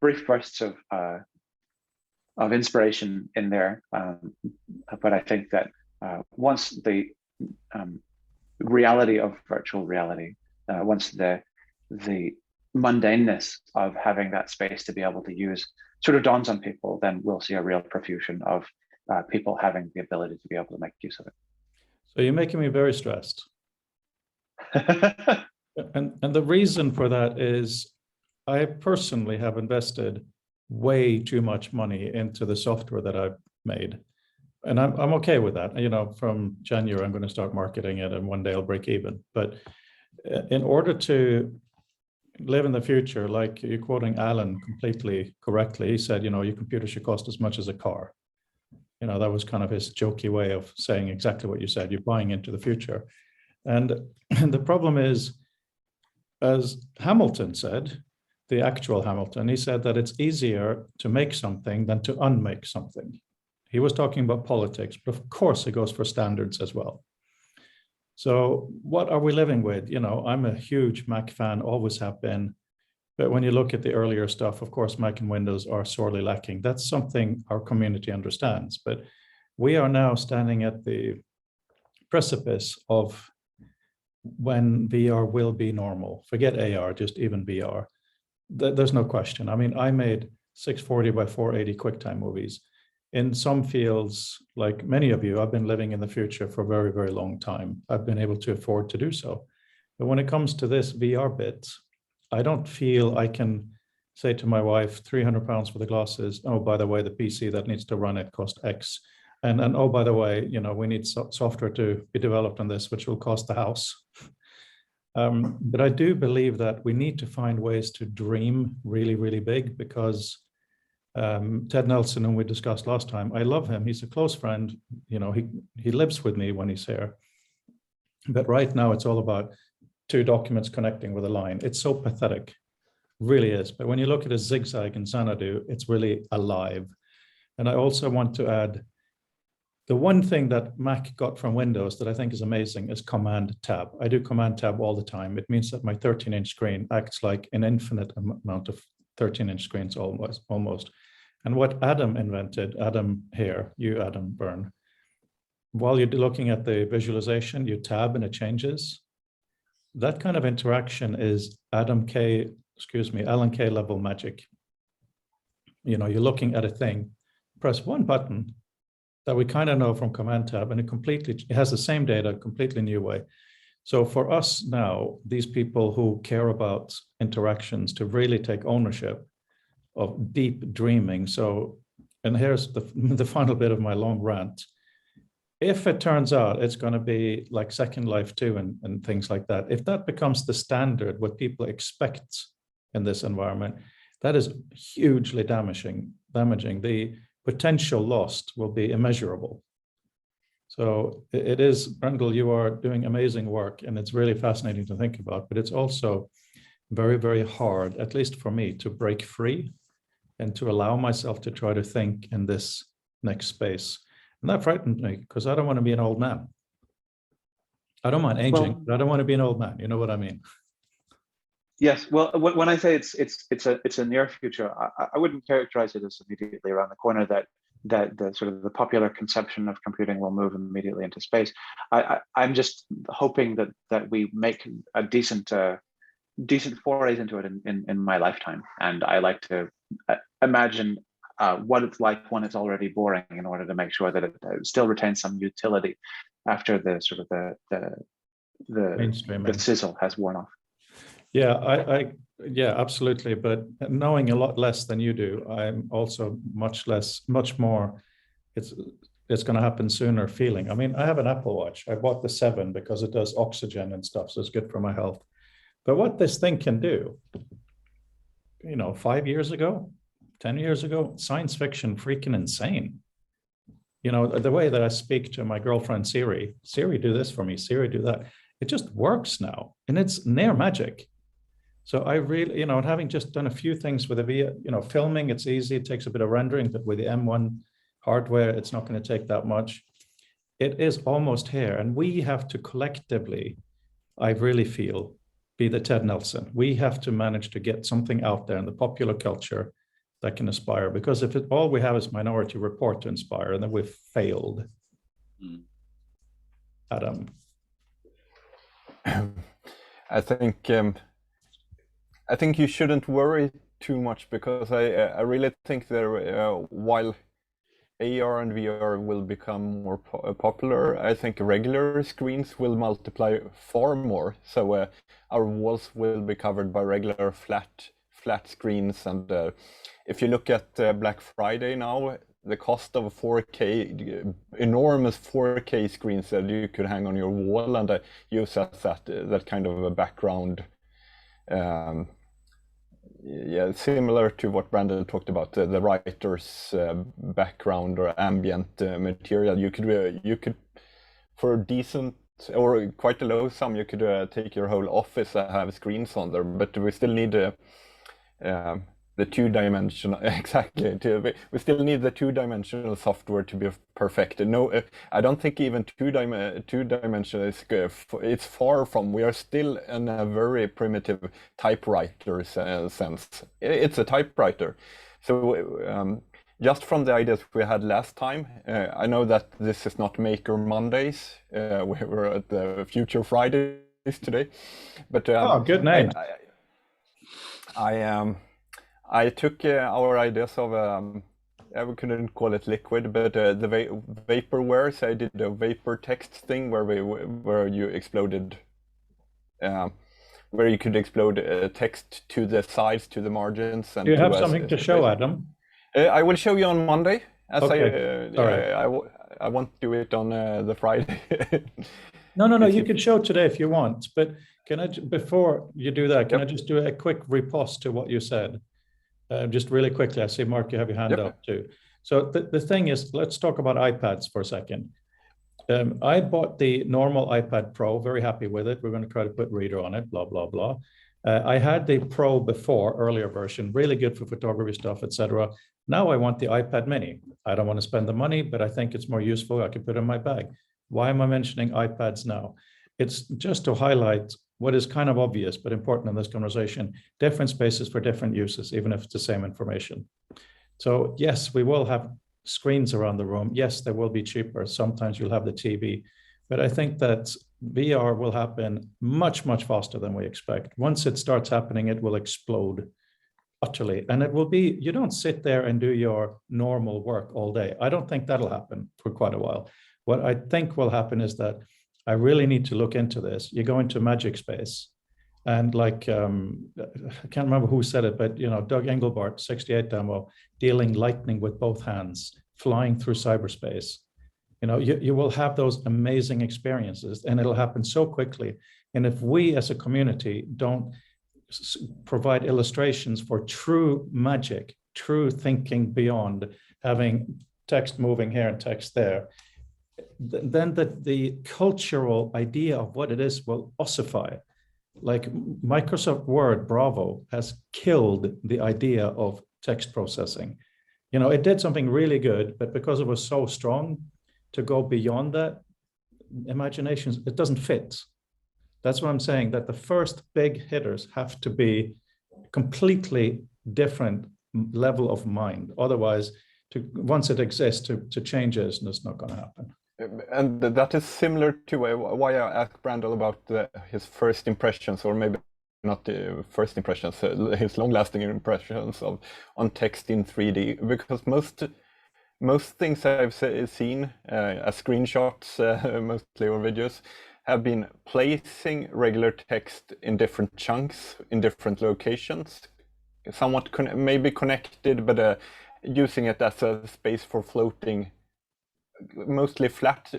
brief bursts of inspiration in there, but I think that once the reality of virtual reality, once the mundaneness of having that space to be able to use sort of dawns on people, then we'll see a real profusion of people having the ability to be able to make use of it. So you're making me very stressed. And the reason for that is I personally have invested way too much money into the software that I've made. And I'm okay with that. You know, from January, I'm going to start marketing it and one day I'll break even. But in order to live in the future, like you're quoting Alan completely correctly, he said, you know, your computer should cost as much as a car. You know, that was kind of his jokey way of saying exactly what you said. You're buying into the future. And the problem is, as Hamilton said, the actual Hamilton, he said that it's easier to make something than to unmake something. He was talking about politics, but of course it goes for standards as well. So what are we living with? You know, I'm a huge Mac fan, always have been. But when you look at the earlier stuff, of course, Mac and Windows are sorely lacking. That's something our community understands. But we are now standing at the precipice of when VR will be normal. Forget AR, just even VR. There's no question. I mean, I made 640 by 480 QuickTime movies. In some fields, like many of you, I've been living in the future for a very, very long time. I've been able to afford to do so. But when it comes to this VR bit, I don't feel I can say to my wife, 300 pounds for the glasses. Oh, by the way, the PC that needs to run it cost X. And oh, by the way, you know, we need software to be developed on this, which will cost the house. But I do believe that we need to find ways to dream really, really big, because Ted Nelson, whom we discussed last time, I love him. He's a close friend. You know, he lives with me when he's here. But right now it's all about two documents connecting with a line. It's so pathetic, really is. But when you look at a Zigzag and Xanadu, it's really alive. And I also want to add, the one thing that Mac got from Windows that I think is amazing is Command Tab. I do Command Tab all the time. It means that my 13-inch screen acts like an infinite amount of 13-inch screens almost. And what Adam invented, Adam here, you Adam Byrne, while you're looking at the visualization, you tab and it changes. That kind of interaction is Alan K level magic. You know, you're looking at a thing, press one button that we kind of know from Command Tab, and it has the same data, completely new way. So for us now, these people who care about interactions to really take ownership of deep dreaming. So, and here's the final bit of my long rant. If it turns out it's going to be like Second Life 2 and things like that, if that becomes the standard, what people expect in this environment, that is hugely damaging. The potential lost will be immeasurable. So it is, Brandel, you are doing amazing work, and it's really fascinating to think about, but it's also very, very hard, at least for me, to break free and to allow myself to try to think in this next space. And that frightened me, because I don't want to be an old man. I don't mind aging, but I don't want to be an old man. You know what I mean? Yes. Well, when I say it's a near future, I wouldn't characterize it as immediately around the corner, that the sort of the popular conception of computing will move immediately into space. I'm just hoping that we make a decent forays into it in my lifetime, and I like to imagine what it's like when it's already boring, in order to make sure that it still retains some utility after the sort of the sizzle has worn off. Yeah, yeah, absolutely. But knowing a lot less than you do, I'm also much more, it's going to happen sooner feeling. I mean, I have an Apple Watch. I bought the 7 because it does oxygen and stuff, so it's good for my health. But what this thing can do, you know, 5 years ago, 10 years ago, science fiction, freaking insane. You know, the way that I speak to my girlfriend, Siri, do this for me, Siri, do that. It just works now, and it's near magic. So I really, you know, having just done a few things with filming, it's easy. It takes a bit of rendering, but with the M1 hardware, it's not going to take that much. It is almost here. And we have to collectively, I really feel, be the Ted Nelson. We have to manage to get something out there in the popular culture that can inspire. Because if all we have is Minority Report to inspire, then we've failed. Adam. I think you shouldn't worry too much, because I really think there, while AR and VR will become more popular, I think regular screens will multiply far more. So our walls will be covered by regular flat screens. And if you look at Black Friday now, the cost of 4K, enormous 4K screens that you could hang on your wall and use as that kind of a background. Yeah, similar to what Brandel talked about, the writer's background or ambient material. You could, for a decent or quite a low sum, you could take your whole office and have screens on there. But we still need the two-dimensional exactly. We still need the two-dimensional software to be perfected. No, I don't think even two-dimensional is good. It's far from. We are still in a very primitive typewriter sense. It's a typewriter. So just from the ideas we had last time, I know that this is not Maker Mondays. We were at the Future Fridays today, but oh, good name. I took our ideas of, we couldn't call it liquid, but the vaporware. So I did a vapor text thing where you exploded, where you could explode text to the sides, to the margins. And do you have something to show, Adam? I will show you on Monday. As okay. I won't do it on the Friday. No, you can show today if you want. But can I, before you do that, can I just do a quick riposte to what you said? Just really quickly, I see, Mark, you have your hand up too. So the thing is, let's talk about iPads for a second. I bought the normal iPad Pro, very happy with it. We're going to try to put Reader on it, blah, blah, blah. I had the Pro before, earlier version, really good for photography stuff, etc. Now I want the iPad Mini. I don't want to spend the money, but I think it's more useful. I can put it in my bag. Why am I mentioning iPads now? It's just to highlight what is kind of obvious but important in this conversation: different spaces for different uses, even if it's the same information. So yes, we will have screens around the room. Yes, they will be cheaper. Sometimes you'll have the TV, but I think that VR will happen much, much faster than we expect. Once it starts happening, it will explode utterly. And it will be, you don't sit there and do your normal work all day. I don't think that'll happen for quite a while. What I think will happen is that I really need to look into this. You go into Magic Space, and like, I can't remember who said it, but Doug Engelbart, 68 demo, dealing lightning with both hands, flying through cyberspace. You will have those amazing experiences, and it'll happen so quickly. And if we as a community don't provide illustrations for true magic, true thinking beyond having text moving here and text there, then the cultural idea of what it is will ossify. Like Microsoft Word, Bravo, has killed the idea of text processing. It did something really good, but because it was so strong, to go beyond that, imaginations, it doesn't fit. That's what I'm saying, that the first big hitters have to be completely different level of mind. Otherwise, once it exists, to change it, it's not going to happen. And that is similar to why I asked Brandel about his first impressions, or maybe not the first impressions, his long-lasting impressions on text in 3D, because most things I've seen as screenshots, mostly or videos, have been placing regular text in different chunks, in different locations, somewhat maybe connected, but using it as a space for floating, mostly flat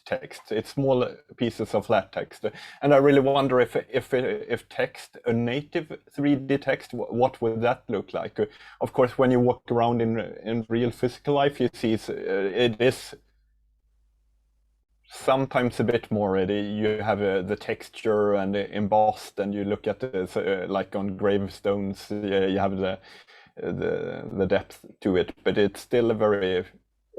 text. It's small pieces of flat text, and I really wonder if text, a native 3D text, what would that look like? Of course, when you walk around in real physical life, you see it is sometimes a bit more ready. You have the texture and embossed, and you look at it like on gravestones. You have the depth to it, but it's still a very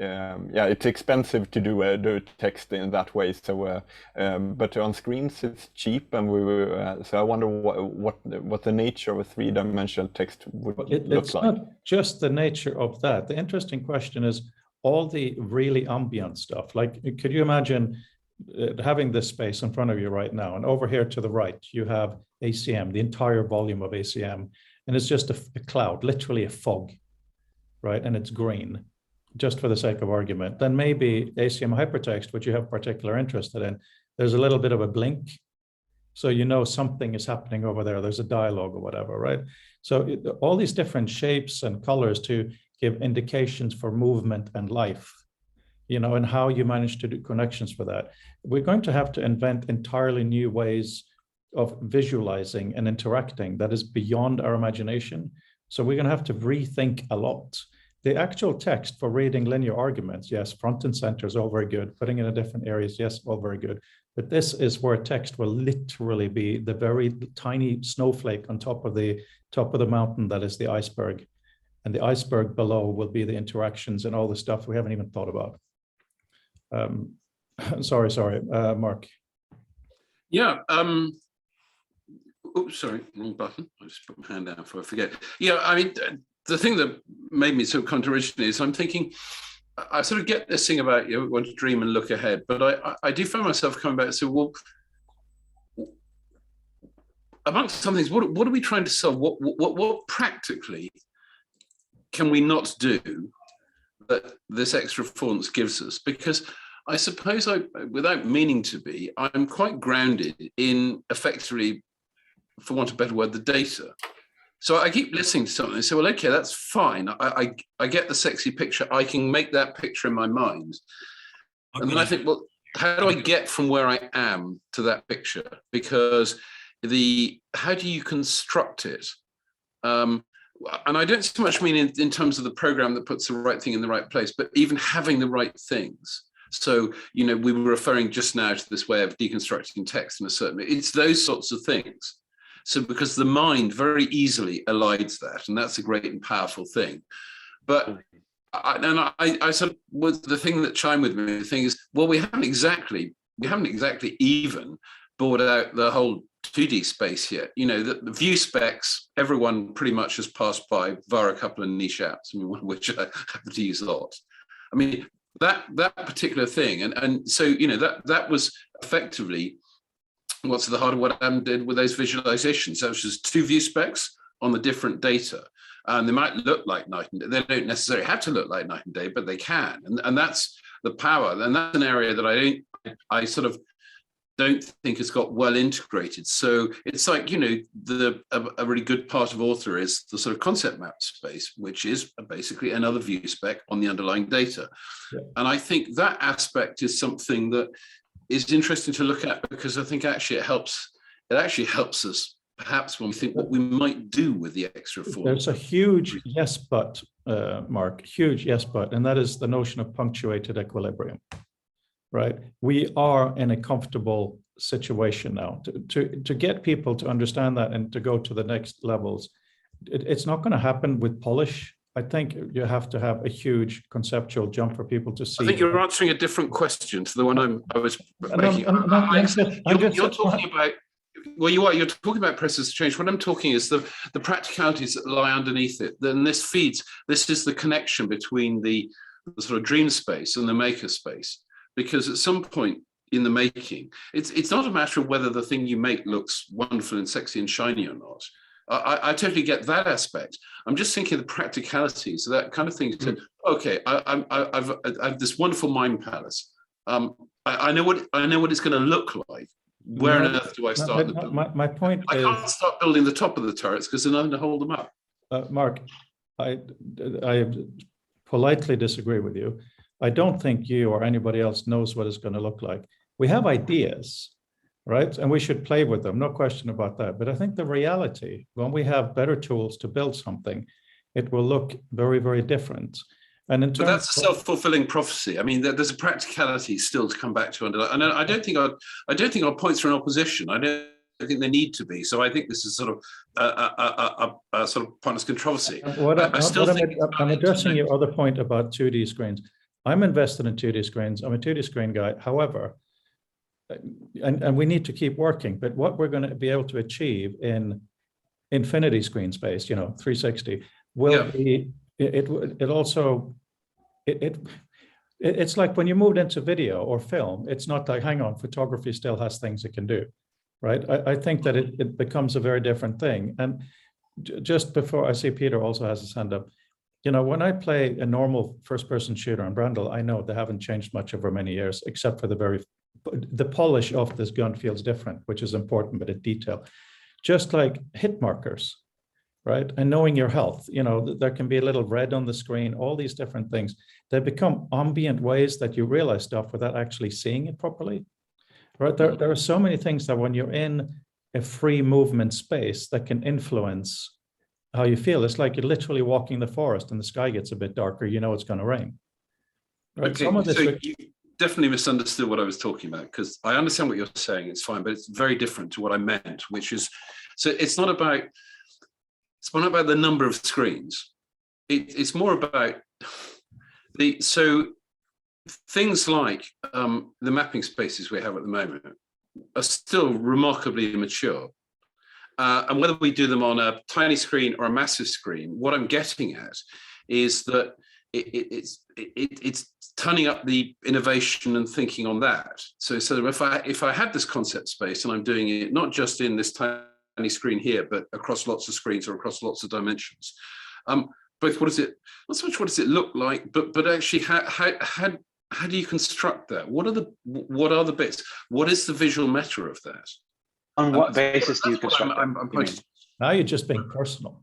it's expensive to do text in that way. So, but on screens it's cheap, and so I wonder what the nature of a 3-dimensional text would look like. It's not just the nature of that. The interesting question is all the really ambient stuff. Like, could you imagine having this space in front of you right now, and over here to the right you have ACM, the entire volume of ACM, and it's just a cloud, literally a fog, right? And it's green. just for the sake of argument, then maybe ACM hypertext, which you have particular interest in, there's a little bit of a blink. So you know something is happening over there. There's a dialogue or whatever, right? So all these different shapes and colors to give indications for movement and life, you know, and how you manage to do connections for that. We're going to have to invent entirely new ways of visualizing and interacting that is beyond our imagination. So we're going to have to rethink a lot. The actual text for reading linear arguments, yes, front and center is all very good. Putting it in different areas, yes, all very good. But this is where text will literally be the very tiny snowflake on top of the mountain that is the iceberg. And the iceberg below will be the interactions and all the stuff we haven't even thought about. Sorry, Mark. Yeah. Oops, sorry, wrong button. I just put my hand down before I forget. Yeah, I mean, the thing that made me so come to originally is I'm thinking, I sort of get this thing about you want to dream and look ahead, but I do find myself coming back and say, well, amongst some things, what are we trying to solve? What practically can we not do that this extra affordance gives us? Because I suppose without meaning to be, I'm quite grounded in effectively, for want of a better word, the data. So I keep listening to something and say, well, okay, that's fine. I get the sexy picture. I can make that picture in my mind. Okay. And then I think, well, how do I get from where I am to that picture? Because how do you construct it? And I don't so much mean in terms of the program that puts the right thing in the right place, but even having the right things. So, you know, we were referring just now to this way of deconstructing text in a certain way. It's those sorts of things. So because the mind very easily elides that, and that's a great and powerful thing. But I sort of, was the thing that chimed with me, the thing is, well, we haven't exactly even bored out the whole 2D space yet. You know, the view specs, everyone pretty much has passed by via a couple of niche apps, I mean, which I happen to use a lot. I mean, that particular thing, and so, you know, that was effectively what's at the heart of what Adam did with those visualizations. That was just two view specs on the different data. And they might look like night and day. They don't necessarily have to look like night and day, but they can. And that's the power. And that's an area that I sort of don't think has got well integrated. So it's like, you know, a really good part of author is the sort of concept map space, which is basically another view spec on the underlying data. Yeah. And I think that aspect is something that is interesting to look at, because I think actually it actually helps us perhaps when we think what we might do with the extra form. There's a huge yes but, Mark, huge yes but, and that is the notion of punctuated equilibrium, right? We are in a comfortable situation now. To get people to understand that and to go to the next levels, it's not going to happen with polish. I think you have to have a huge conceptual jump for people to see. I think you're answering a different question to the one I was making. You're talking about, well, you are. You're talking about process of change. What I'm talking is the practicalities that lie underneath it. Then this is the connection between the sort of dream space and the maker space. Because at some point in the making, it's not a matter of whether the thing you make looks wonderful and sexy and shiny or not. I totally get that aspect. I'm just thinking of the practicalities, that kind of thing. Okay, I've this wonderful mind palace. I know what it's going to look like. Where on earth do I start the building? My point is, I can't start building the top of the turrets because there's nothing to hold them up. Mark, I politely disagree with you. I don't think you or anybody else knows what it's going to look like. We have ideas, right? And we should play with them, no question about that. But I think the reality, when we have better tools to build something, it will look very, very different. And in terms, but that's a self-fulfilling prophecy. I mean, there's a practicality still to come back to. And I don't think our points are in opposition. I don't think they need to be. So I think this is sort of a sort of pointless controversy. I'm addressing your other point about 2D screens. I'm invested in 2D screens. I'm a 2D screen guy. However, and we need to keep working, but what we're going to be able to achieve in infinity screen space, 360, will be, it's like when you moved into video or film, it's not like, hang on, photography still has things it can do, right? I think that it becomes a very different thing. And just before, I see Peter also has his hand up. you know, when I play a normal first-person shooter on Brandel, I know they haven't changed much over many years, except for the polish of this gun feels different, which is important, but a detail. Just like hit markers, right? And knowing your health, you know, there can be a little red on the screen, all these different things. They become ambient ways that you realize stuff without actually seeing it properly, right? There are so many things that when you're in a free movement space that can influence how you feel. It's like you're literally walking the forest and the sky gets a bit darker, you know it's going to rain. Right? Okay, Some of this so you definitely misunderstood what I was talking about, because I understand what you're saying, it's fine, but it's very different to what I meant, which is, so it's not about the number of screens. It's more about so things like the mapping spaces we have at the moment are still remarkably immature. And whether we do them on a tiny screen or a massive screen, what I'm getting at is that it's turning up the innovation and thinking on that. So if I had this concept space and I'm doing it not just in this tiny screen here, but across lots of screens or across lots of dimensions, both what is it, not so much what does it look like, but actually how do you construct that? What are the bits? What is the visual meta of that? On what basis do you construct it? Now you're just being personal.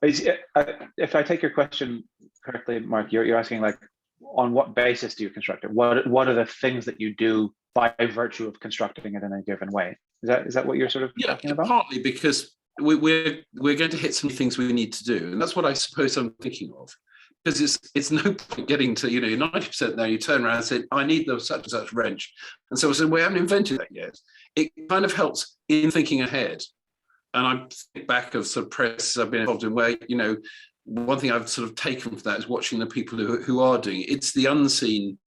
If I take your question correctly, Mark, you're asking like, on what basis do you construct it? What are the things that you do by virtue of constructing it in a given way? Is that what you're sort of talking about? Partly because we're going to hit some things we need to do, and that's what I suppose I'm thinking of. Because it's no point getting to, 90% there, you turn around and say, I need the such and such wrench. And so I said, we haven't invented that yet. It kind of helps in thinking ahead. And I think back of sort of processes I've been involved in where, one thing I've sort of taken from that is watching the people who are doing it. It's the unseen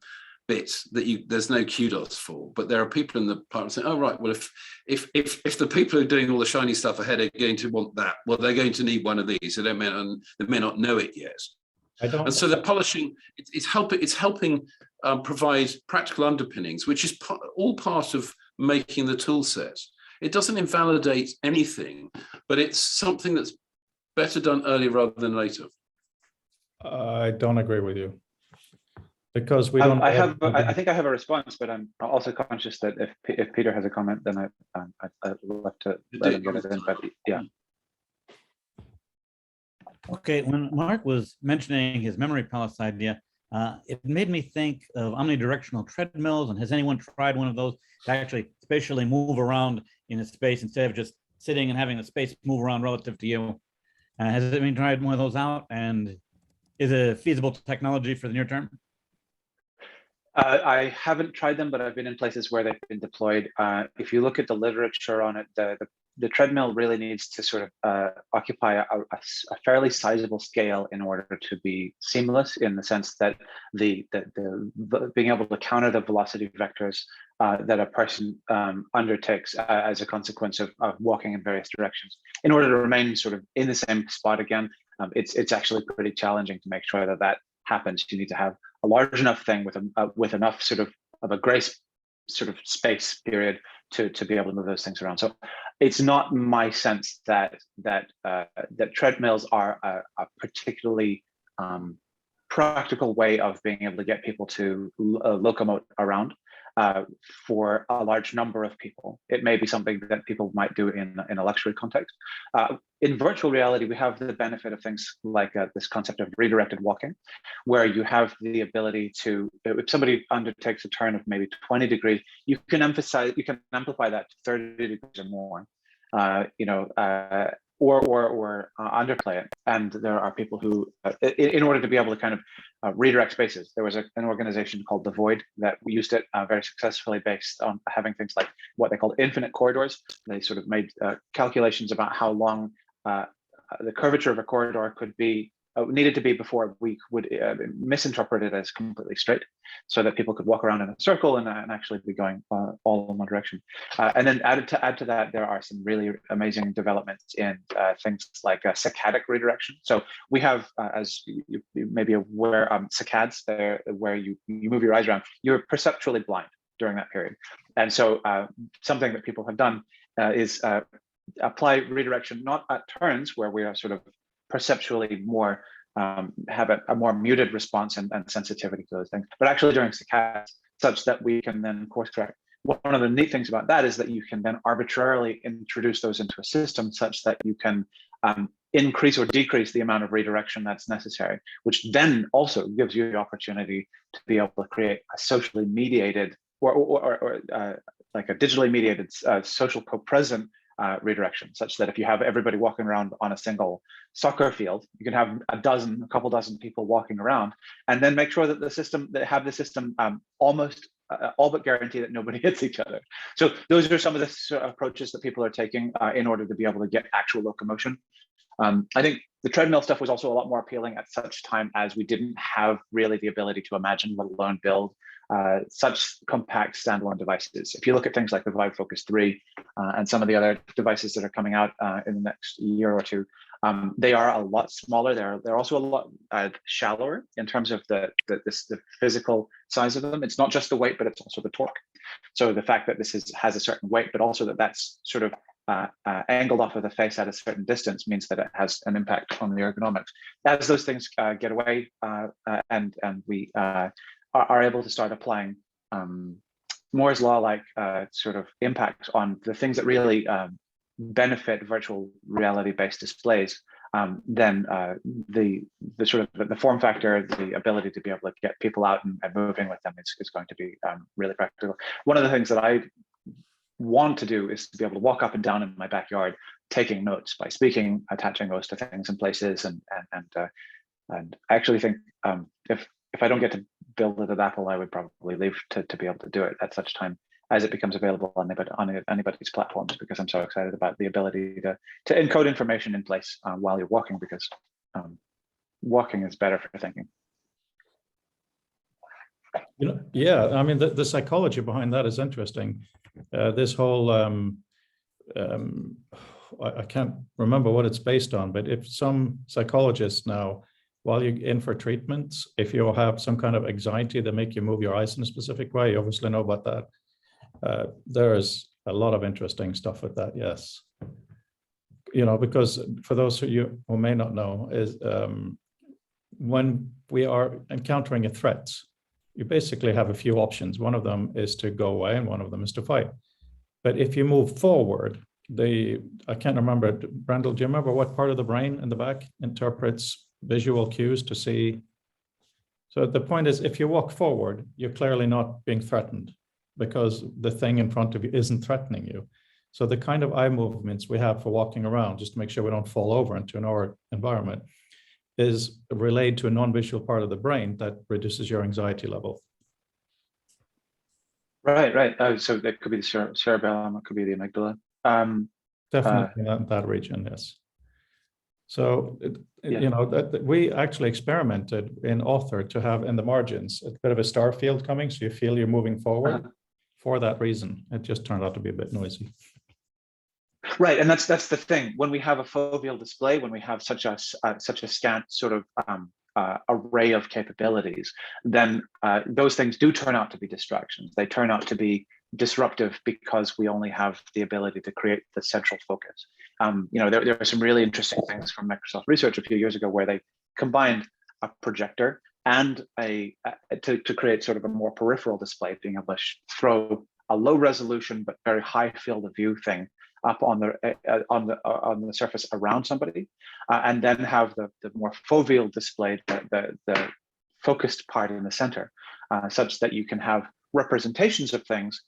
bit that there's no kudos for, but there are people in the department saying, oh, right, well, if the people who are doing all the shiny stuff ahead are going to want that, well, they're going to need one of these. They may not know it yet. And so the polishing, it's helping provide practical underpinnings, which is all part of making the tool set. It doesn't invalidate anything, but it's something that's better done earlier rather than later. I don't agree with you, because we don't. I think I have a response, but I'm also conscious that if Peter has a comment, then I'd love to let him get it in. But yeah. Okay, when Mark was mentioning his memory palace idea, it made me think of omnidirectional treadmills. And has anyone tried one of those to actually spatially move around in a space instead of just sitting and having the space move around relative to you? Has anyone tried one of those out? And is it a feasible technology for the near term? I haven't tried them, but I've been in places where they've been deployed. If you look at the literature on it, the treadmill really needs to sort of occupy a fairly sizable scale in order to be seamless, in the sense that the being able to counter the velocity vectors that a person undertakes as a consequence of walking in various directions. In order to remain sort of in the same spot again, it's actually pretty challenging to make sure that happens. You need to have a large enough thing with enough sort of a grace sort of space period to be able to move those things around. So it's not my sense that treadmills are a particularly practical way of being able to get people to locomote around for a large number of people. It may be something that people might do in a luxury context. In virtual reality, we have the benefit of things like this concept of redirected walking, where you have the ability to, if somebody undertakes a turn of maybe 20 degrees, you can amplify that to 30 degrees or more, or underplay it. And there are people who, in order to be able to kind of redirect spaces, there was an organization called The Void that used it very successfully, based on having things like what they called infinite corridors. They sort of made calculations about how long the curvature of a corridor could be, needed to be, before we would misinterpret it as completely straight, so that people could walk around in a circle and actually be going all in one direction. And then add to that, there are some really amazing developments in things like Psychotic Redirection. So we have, as you may be aware, saccades there, where you move your eyes around, you're perceptually blind during that period. And so something that people have done is apply redirection, not at turns where we are sort of perceptually more have a more muted response and sensitivity to those things, but actually during stochastics, such that we can then course correct. One of the neat things about that is that you can then arbitrarily introduce those into a system such that you can increase or decrease the amount of redirection that's necessary, which then also gives you the opportunity to be able to create a socially mediated or like a digitally mediated social co-present redirection, such that if you have everybody walking around on a single soccer field, you can have a couple dozen people walking around, and then make sure that the system almost all but guarantee that nobody hits each other. So those are some of the sort of approaches that people are taking in order to be able to get actual locomotion. I think the treadmill stuff was also a lot more appealing at such time as we didn't have really the ability to imagine, let alone build such compact standalone devices. If you look at things like the Vive Focus 3 and some of the other devices that are coming out in the next year or two, they are a lot smaller. They're also a lot shallower in terms of the physical size of them. It's not just the weight, but it's also the torque. So the fact that this has a certain weight, but also that's sort of angled off of the face at a certain distance means that it has an impact on the ergonomics. As those things get away and we are able to start applying Moore's law like sort of impact on the things that really benefit virtual reality based displays, then the sort of the form factor, the ability to be able to get people out and moving with them is going to be really practical. One of the things that I want to do is to be able to walk up and down in my backyard taking notes by speaking, attaching those to things and places, and I actually think if I don't get to build it at Apple, I would probably leave to be able to do it at such time as it becomes available on anybody's platforms, because I'm so excited about the ability to encode information in place while you're walking, because walking is better for thinking. You know, yeah, I mean, the psychology behind that is interesting. This whole, I can't remember what it's based on, but if some psychologists now, while you're in for treatments, if you have some kind of anxiety that make you move your eyes in a specific way, you obviously know about that. There is a lot of interesting stuff with that, yes. You know, because for those of you who may not know, is when we are encountering a threat, you basically have a few options. One of them is to go away and one of them is to fight. But if you move forward, I can't remember, Brandel, do you remember what part of the brain in the back interprets visual cues to see? So the point is, if you walk forward, you're clearly not being threatened because the thing in front of you isn't threatening you. So the kind of eye movements we have for walking around, just to make sure we don't fall over into our environment, is relayed to a non-visual part of the brain that reduces your anxiety level. Right. So that could be the cerebellum, it could be the amygdala. Definitely in that region, yes. So, you know, that we actually experimented in Author to have in the margins a bit of a star field coming, so you feel you're moving forward for that reason. It just turned out to be a bit noisy. Right, and that's the thing. When we have a foveal display, when we have such a scant sort of array of capabilities, then those things do turn out to be distractions. They turn out to be disruptive because we only have the ability to create the central focus. You know, there were some really interesting things from Microsoft Research a few years ago where they combined a projector and to create sort of a more peripheral display, being able to throw a low resolution but very high field of view thing up on the surface around somebody, and then have the more foveal display, the focused part in the center, such that you can have representations of things,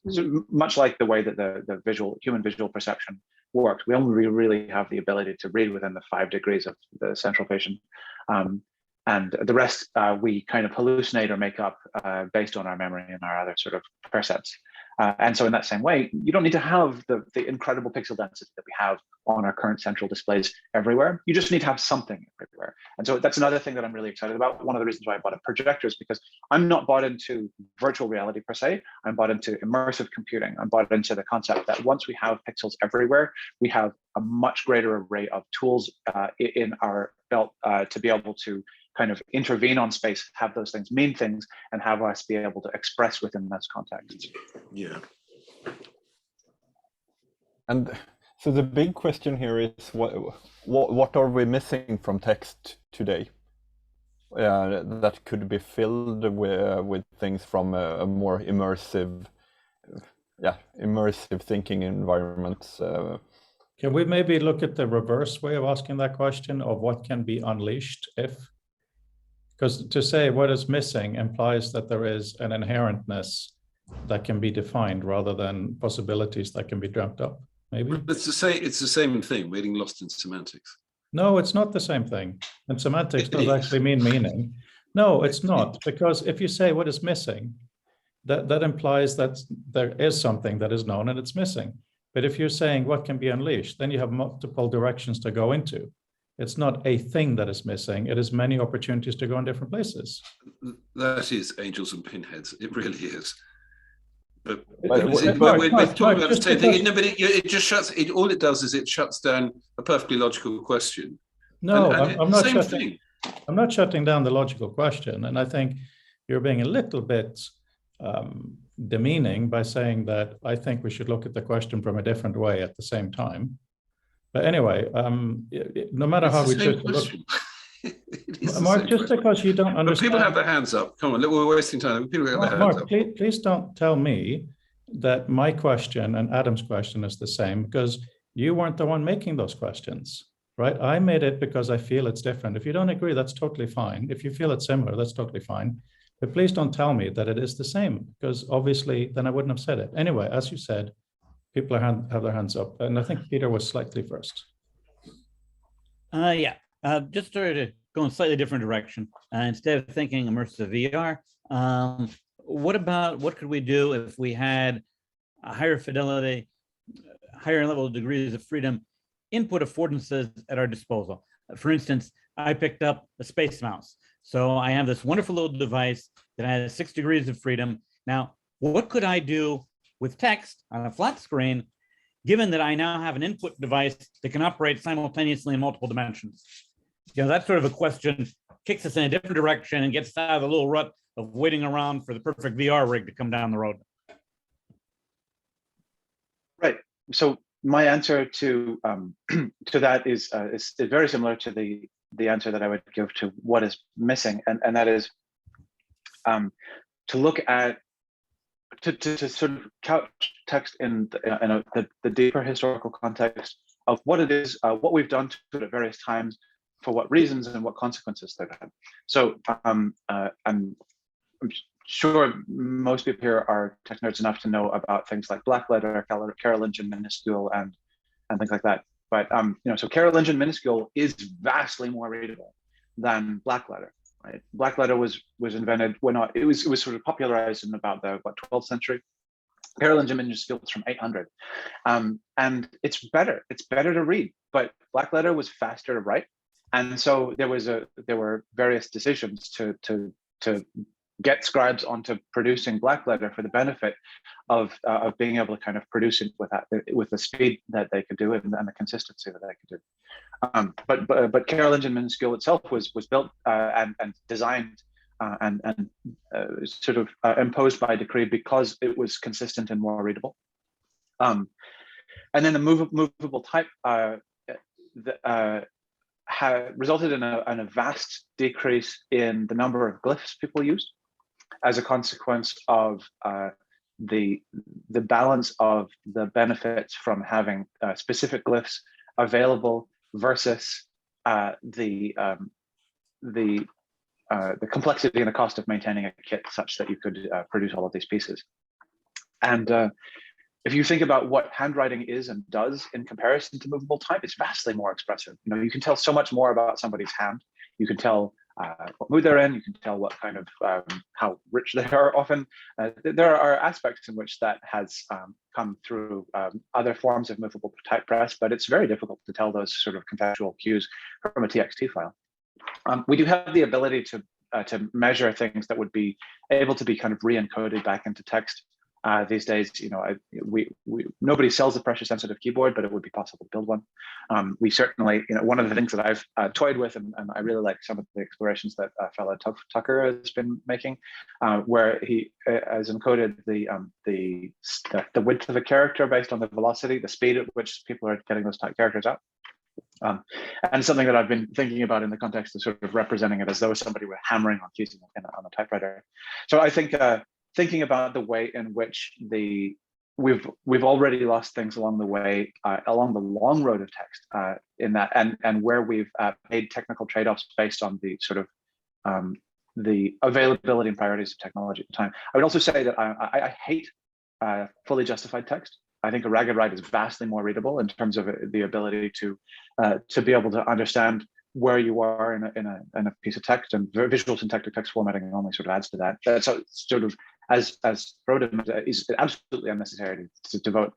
much like the way that the human visual perception works. We only really have the ability to read within the 5 degrees of the central vision, and the rest we kind of hallucinate or make up based on our memory and our other sort of percepts. And so in that same way, you don't need to have the incredible pixel density that we have on our current central displays everywhere. You just need to have something everywhere. And so that's another thing that I'm really excited about. One of the reasons why I bought a projector is because I'm not bought into virtual reality per se. I'm bought into immersive computing. I'm bought into the concept that once we have pixels everywhere, we have a much greater array of tools in our belt to be able to kind of intervene on space, have those things mean things, and have us be able to express within those contexts. Yeah. And So the big question here is what are we missing from text today that could be filled with things from a more immersive thinking environments. Can we maybe look at the reverse way of asking that question of what can be unleashed if? Because to say what is missing implies that there is an inherentness that can be defined rather than possibilities that can be dreamt up. Maybe It's the same thing. We're getting lost in semantics. no, it's not the same thing. And semantics does actually mean meaning. No, it's not, because if you say what is missing, that implies that there is something that is known and it's missing. But if you're saying what can be unleashed, then you have multiple directions to go into. It's not a thing that is missing. It is many opportunities to go in different places. That is angels and pinheads. It really is. But But we're talking about the same thing. because- No, but it just shuts. All it does is it shuts down a perfectly logical question. No, And I'm not same shutting. thing. I'm not shutting down the logical question, and I think you're being a little bit demeaning by saying that I think we should look at the question from a different way at the same time. But anyway, no matter It's how the we same choose to look, question. It is the Mark, same just question. because you don't But understand. people have their hands up. Come on, we're wasting time. People have their hands Mark, up. please don't tell me that my question and Adam's question is the same, because you weren't the one making those questions, right? I made it because I feel it's different. If you don't agree, that's totally fine. If you feel it's similar, that's totally fine. But please don't tell me that it is the same, because obviously then I wouldn't have said it. Anyway, as you said, people have their hands up. And I think Peter was slightly first. Just sort of go in a slightly different direction. Instead of thinking immersive VR, what could we do if we had a higher fidelity, higher level of degrees of freedom, input affordances at our disposal? For instance, I picked up a space mouse. So I have this wonderful little device that has 6 degrees of freedom. Now, what could I do with text on a flat screen, given that I now have an input device that can operate simultaneously in multiple dimensions? You know, that sort of a question kicks us in a different direction and gets out of the little rut of waiting around for the perfect VR rig to come down the road. Right. So my answer to that is very similar to the answer that I would give to what is missing, and that is to look at to sort of couch text in the deeper historical context of what it is, what we've done to it at various times, for what reasons, and what consequences they've had. So I'm sure most people here are tech nerds enough to know about things like Blackletter, Carolingian minuscule, and things like that. But so Carolingian minuscule is vastly more readable than Blackletter. Right? Blackletter was invented it was sort of popularized in about the 12th century. Carolingian minuscule is from 800, and it's better. It's better to read, but Blackletter was faster to write, and so there were various decisions to get scribes onto producing Blackletter for the benefit of being able to kind of produce it with the speed that they could do it and the consistency that they could do. But Carolingian minuscule itself was built and designed and sort of imposed by decree because it was consistent and more readable. And then the movable type resulted in a vast decrease in the number of glyphs people used, as a consequence of the balance of the benefits from having specific glyphs available versus the complexity and the cost of maintaining a kit such that you could produce all of these pieces. And if you think about what handwriting is and does in comparison to movable type, it's vastly more expressive. You know, you can tell so much more about somebody's hand. You can tell what mood they're in. You can tell what kind of how rich they are. Often there are aspects in which that has come through other forms of movable type press, but it's very difficult to tell those sort of contextual cues from a TXT file. We do have the ability to measure things that would be able to be kind of re-encoded back into text These days, nobody sells a pressure sensitive keyboard, but it would be possible to build one. We certainly, one of the things that I've toyed with, and I really like some of the explorations that fellow Tucker has been making, where he has encoded the width of a character based on the velocity, the speed at which people are getting those type characters out. And something that I've been thinking about in the context of sort of representing it as though somebody were hammering on keys on a typewriter. So I think thinking about the way in which we've already lost things along the way, along the long road of text, in that, and where we've made technical trade-offs based on the sort of the availability and priorities of technology at the time. I would also say that I hate fully justified text. I think a ragged write is vastly more readable in terms of the ability to be able to understand where you are in a piece of text, and visual syntactic text formatting only sort of adds to that. So sort of as Frode is absolutely unnecessary to devote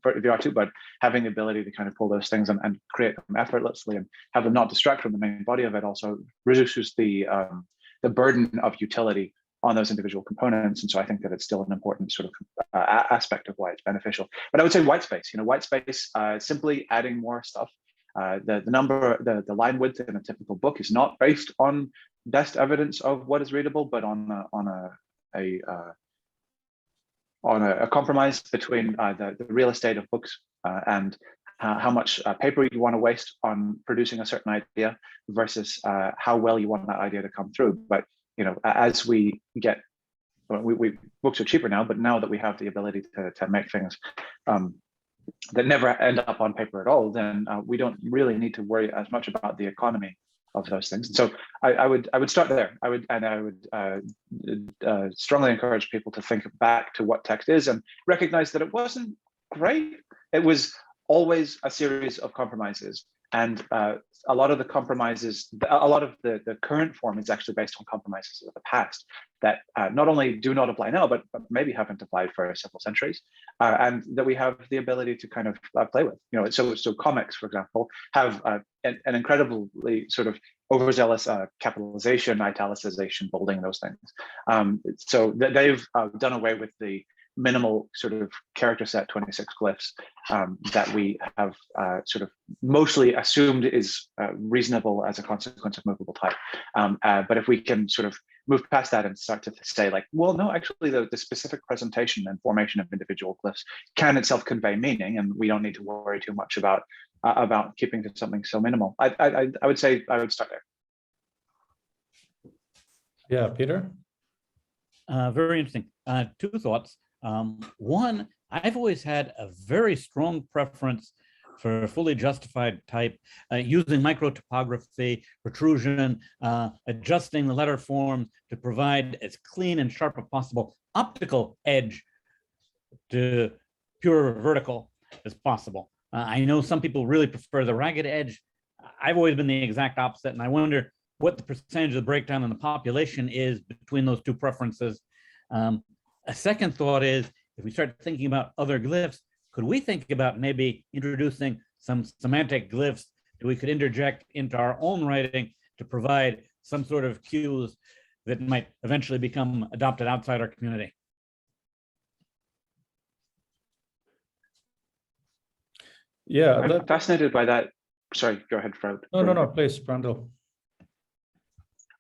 VR to, but having the ability to kind of pull those things and create them effortlessly and have them not distract from the main body of it also reduces the burden of utility on those individual components. And so I think that it's still an important sort of aspect of why it's beneficial. But I would say white space, white space, simply adding more stuff. The line width in a typical book is not based on best evidence of what is readable, but on a compromise between the real estate of books and how much paper you want to waste on producing a certain idea versus how well you want that idea to come through. But as we get, books are cheaper now, but now that we have the ability to make things that never end up on paper at all, then we don't really need to worry as much about the economy of those things. And so I would start there. I would strongly encourage people to think back to what text is and recognize that it wasn't great. It was always a series of compromises. And a lot of the compromises, a lot of the current form is actually based on compromises of the past that not only do not apply now, but maybe haven't applied for several centuries, and that we have the ability to kind of play with. So comics, for example, have an incredibly sort of overzealous capitalization, italicization, bolding, those things. So they've done away with the minimal sort of character set 26 glyphs that we have sort of mostly assumed is reasonable as a consequence of movable type. But if we can sort of move past that and start to say like, well, no, actually the specific presentation and formation of individual glyphs can itself convey meaning, and we don't need to worry too much about keeping to something so minimal. I would say I would start there. Yeah, Peter? Very interesting. Two thoughts. One, I've always had a very strong preference for fully justified type, using microtypography, protrusion, adjusting the letter form to provide as clean and sharp as possible optical edge to pure vertical as possible. I know some people really prefer the ragged edge. I've always been the exact opposite, and I wonder what the percentage of the breakdown in the population is between those two preferences. A second thought is, if we start thinking about other glyphs, could we think about maybe introducing some semantic glyphs that we could interject into our own writing to provide some sort of cues that might eventually become adopted outside our community? Yeah, I'm fascinated by that. Sorry, go ahead, Frode. No, please, Brandel.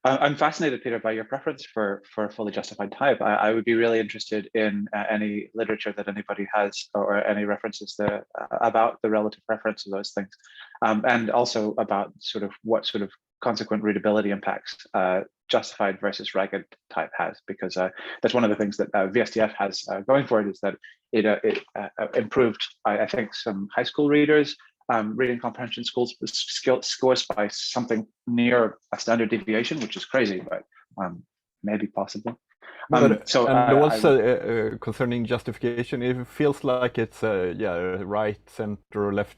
I'm fascinated, Peter, by your preference for fully justified type. I would be really interested in any literature that anybody has, or any references about the relative preference of those things, and also about sort of what sort of consequent readability impacts justified versus ragged type has, because that's one of the things that VSTF has going for it, is that it improved, I think, some high school readers' reading comprehension scores by something near a standard deviation, which is crazy, but maybe possible. Concerning justification, it feels like it's right, center, left,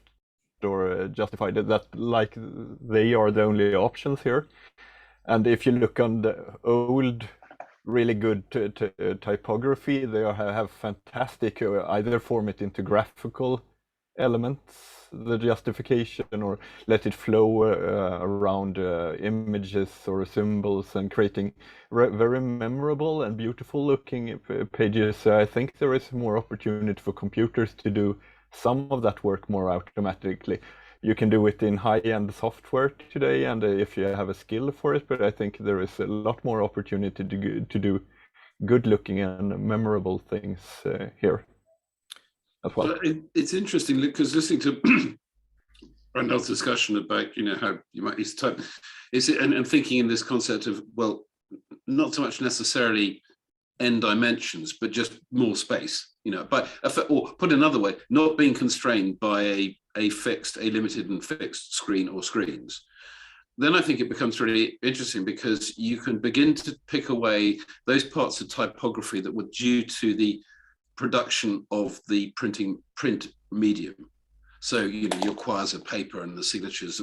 or justified. That like they are the only options here. And if you look on the old, really good typography, they have fantastic either format into graphical elements, the justification, or let it flow around images or symbols and creating very memorable and beautiful looking pages. I think there is more opportunity for computers to do some of that work more automatically. You can do it in high-end software today, and if you have a skill for it, but I think there is a lot more opportunity to do good-looking and memorable things here as well. It's interesting because listening to Brandel's discussion about how you might use type, and thinking in this concept of, well, not so much necessarily n dimensions, but just more space. But or put another way, not being constrained by a limited and fixed screen or screens. Then I think it becomes really interesting because you can begin to pick away those parts of typography that were due to the production of the print medium. So your quasar paper and the signatures,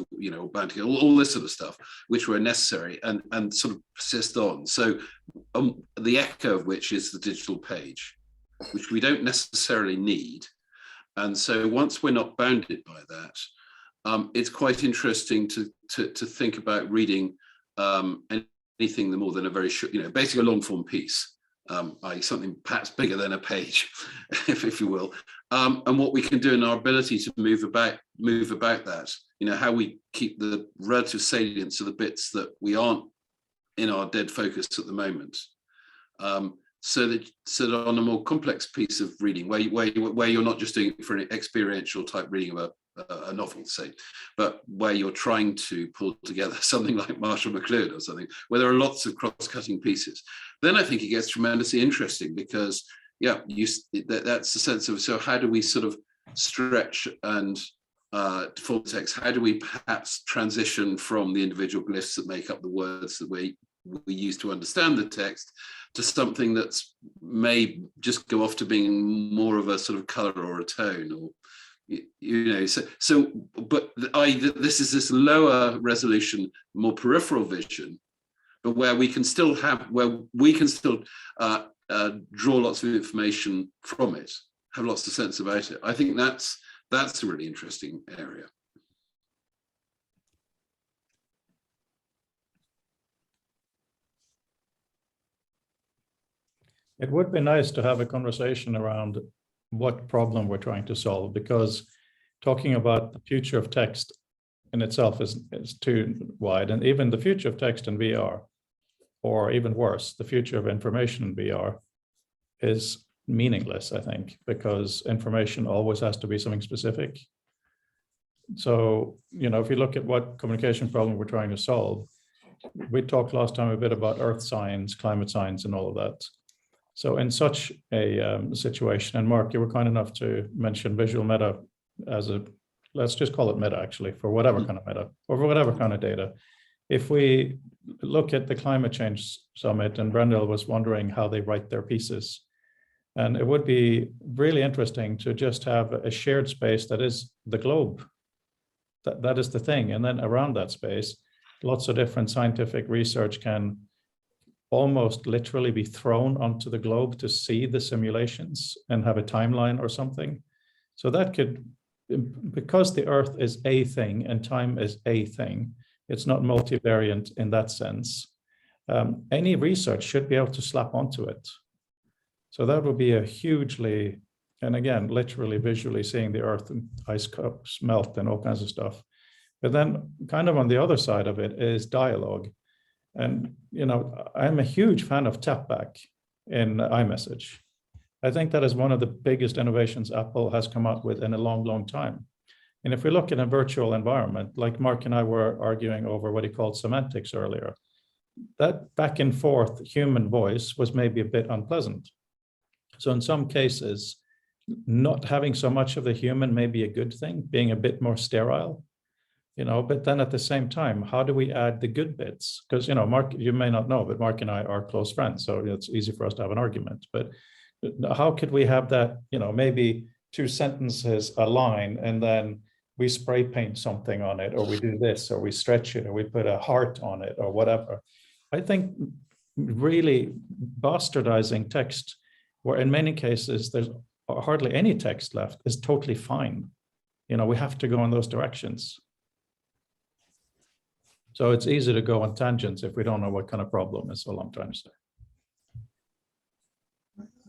bounty, all this sort of stuff, which were necessary and sort of persist on. So the echo of which is the digital page, which we don't necessarily need. And so once we're not bounded by that, it's quite interesting to think about reading anything more than a very short, basically a long form piece, something perhaps bigger than a page, if you will. And what we can do in our ability to move about that, how we keep the relative salience of the bits that we aren't in our dead focus at the moment. So that on a more complex piece of reading, where you're not just doing it for an experiential type reading of a novel, say, but where you're trying to pull together something like Marshall McLuhan or something, where there are lots of cross-cutting pieces, then I think it gets tremendously interesting because, that's the sense of, so how do we sort of stretch and deform text? How do we perhaps transition from the individual glyphs that make up the words that we use to understand the text to something that's may just go off to being more of a sort of color or a tone, or but this is this lower resolution, more peripheral vision, but where we can still draw lots of information from it, have lots of sense about it. I think that's a really interesting area. It would be nice to have a conversation around what problem we're trying to solve, because talking about the future of text in itself is too wide, and even the future of text in VR, or even worse, the future of information in VR is meaningless, I think, because information always has to be something specific. So, if you look at what communication problem we're trying to solve, we talked last time a bit about earth science, climate science, and all of that. So in such a situation, and Mark, you were kind enough to mention visual meta as let's just call it meta actually, for whatever kind of meta, or for whatever kind of data. If we look at the climate change summit, and Brandel was wondering how they write their pieces, and it would be really interesting to just have a shared space that is the globe. That is the thing. And then around that space, lots of different scientific research can almost literally be thrown onto the globe to see the simulations and have a timeline or something. So that could, because the Earth is a thing and time is a thing, it's not multivariant in that sense. Any research should be able to slap onto it. So that would be a hugely, and again, literally visually seeing the Earth and ice caps melt and all kinds of stuff. But then kind of on the other side of it is dialogue. And, I'm a huge fan of tapback in iMessage. I think that is one of the biggest innovations Apple has come up with in a long, long time. And if we look in a virtual environment, like Mark and I were arguing over what he called semantics earlier, that back and forth human voice was maybe a bit unpleasant. So in some cases, not having so much of the human may be a good thing, being a bit more sterile. But then at the same time, how do we add the good bits? Because, Mark, you may not know, but Mark and I are close friends, so it's easy for us to have an argument. But how could we have that, maybe 2 sentences, a line, and then we spray paint something on it, or we do this, or we stretch it, or we put a heart on it, or whatever. I think really bastardizing text, where in many cases there's hardly any text left, is totally fine. we have to go in those directions. So it's easy to go on tangents if we don't know what kind of problem is all I'm trying to say.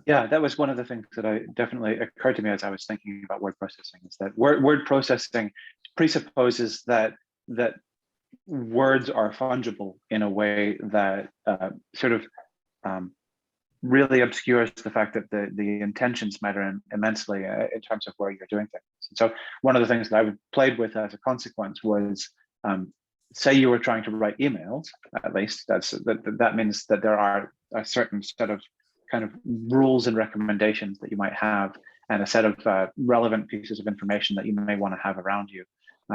Yeah, that was one of the things that definitely occurred to me as I was thinking about word processing, is that word processing presupposes that words are fungible in a way that really obscures the fact that the intentions matter immensely in terms of where you're doing things. And so one of the things that I played with as a consequence was, say you were trying to write emails, at least that means that there are a certain set of kind of rules and recommendations that you might have, and a set of relevant pieces of information that you may want to have around you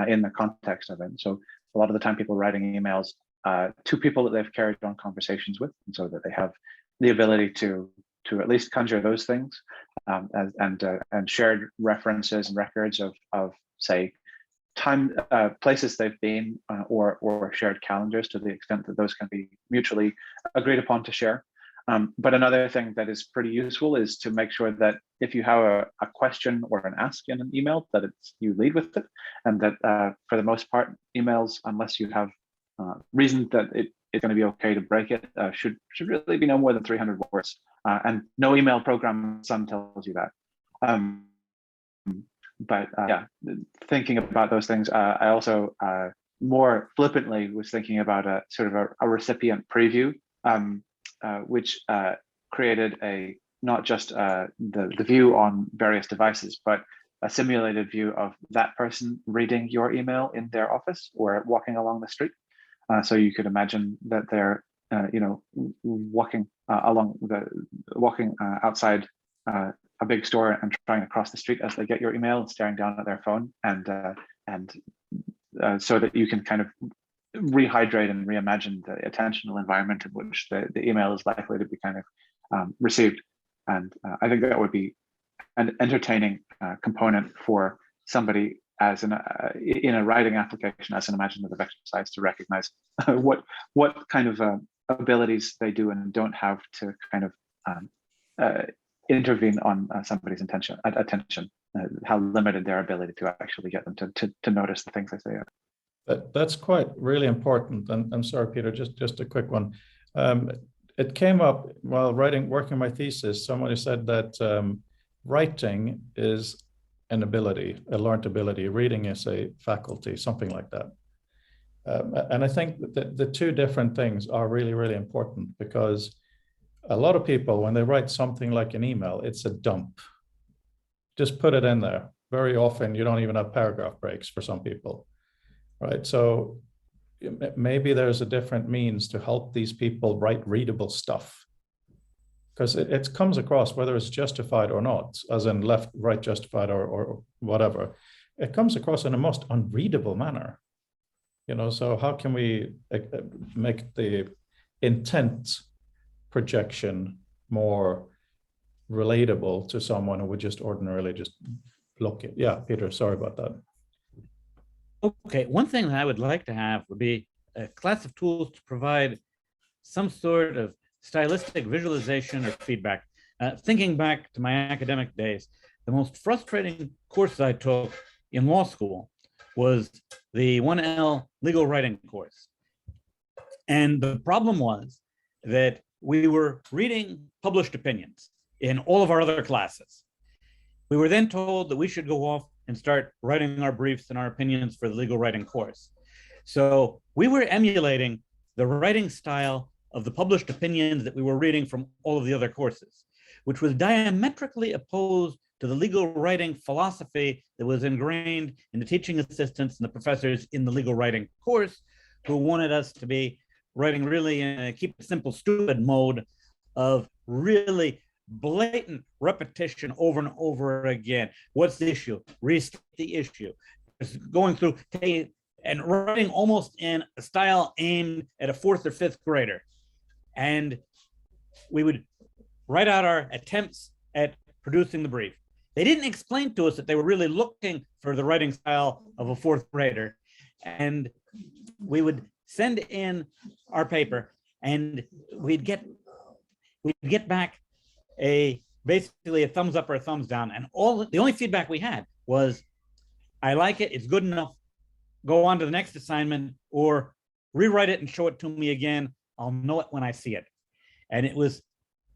in the context of it. So a lot of the time people are writing emails to people that they've carried on conversations with, and so that they have the ability to at least conjure those things, and shared references and records of say time, places they've been, or shared calendars to the extent that those can be mutually agreed upon to share. But another thing that is pretty useful is to make sure that if you have a question or an ask in an email, that you lead with it, and that for the most part, emails, unless you have reason that it's going to be okay to break it, should really be no more than 300 words. And no email program some tells you that. Yeah, thinking about those things, I also more flippantly was thinking about a sort of a recipient preview, which created not just the view on various devices, but a simulated view of that person reading your email in their office or walking along the street. So you could imagine that they're walking outside a big store and trying to cross the street as they get your email, staring down at their phone, and so that you can kind of rehydrate and reimagine the attentional environment in which the email is likely to be kind of received. And I think that would be an entertaining component for somebody as in a writing application, as an imaginative exercise, to recognize what kind of abilities they do and don't have to kind of intervene on somebody's attention, how limited their ability to actually get them to notice the things they say. That's quite really important. And I'm sorry, Peter, just a quick one. It came up while working my thesis. Somebody said that writing is an ability, a learned ability. Reading is a faculty, something like that. And I think that the two different things are really, really important, because a lot of people, when they write something like an email, it's a dump. Just put it in there. Very often, you don't even have paragraph breaks for some people, right? So maybe there's a different means to help these people write readable stuff, because it comes across, whether it's justified or not, as in left, right justified or whatever, it comes across in a most unreadable manner. So how can we make the intent projection more relatable to someone who would just ordinarily just look at? Yeah, Peter, sorry about that. Okay, one thing that I would like to have would be a class of tools to provide some sort of stylistic visualization or feedback. Thinking back to my academic days, the most frustrating course I took in law school was the 1L legal writing course. And the problem was that we were reading published opinions in all of our other classes. We were then told that we should go off and start writing our briefs and our opinions for the legal writing course. So we were emulating the writing style of the published opinions that we were reading from all of the other courses, which was diametrically opposed to the legal writing philosophy that was ingrained in the teaching assistants and the professors in the legal writing course, who wanted us to be writing really in a keep it simple, stupid mode of really blatant repetition over and over again. What's the issue? Restate the issue. Going through and writing almost in a style aimed at a 4th or 5th grader. And we would write out our attempts at producing the brief. They didn't explain to us that they were really looking for the writing style of a 4th grader. And we would send in our paper, and we'd get back basically a thumbs up or a thumbs down. And the only feedback we had was, I like it, it's good enough, go on to the next assignment, or rewrite it and show it to me again. I'll know it when I see it. And it was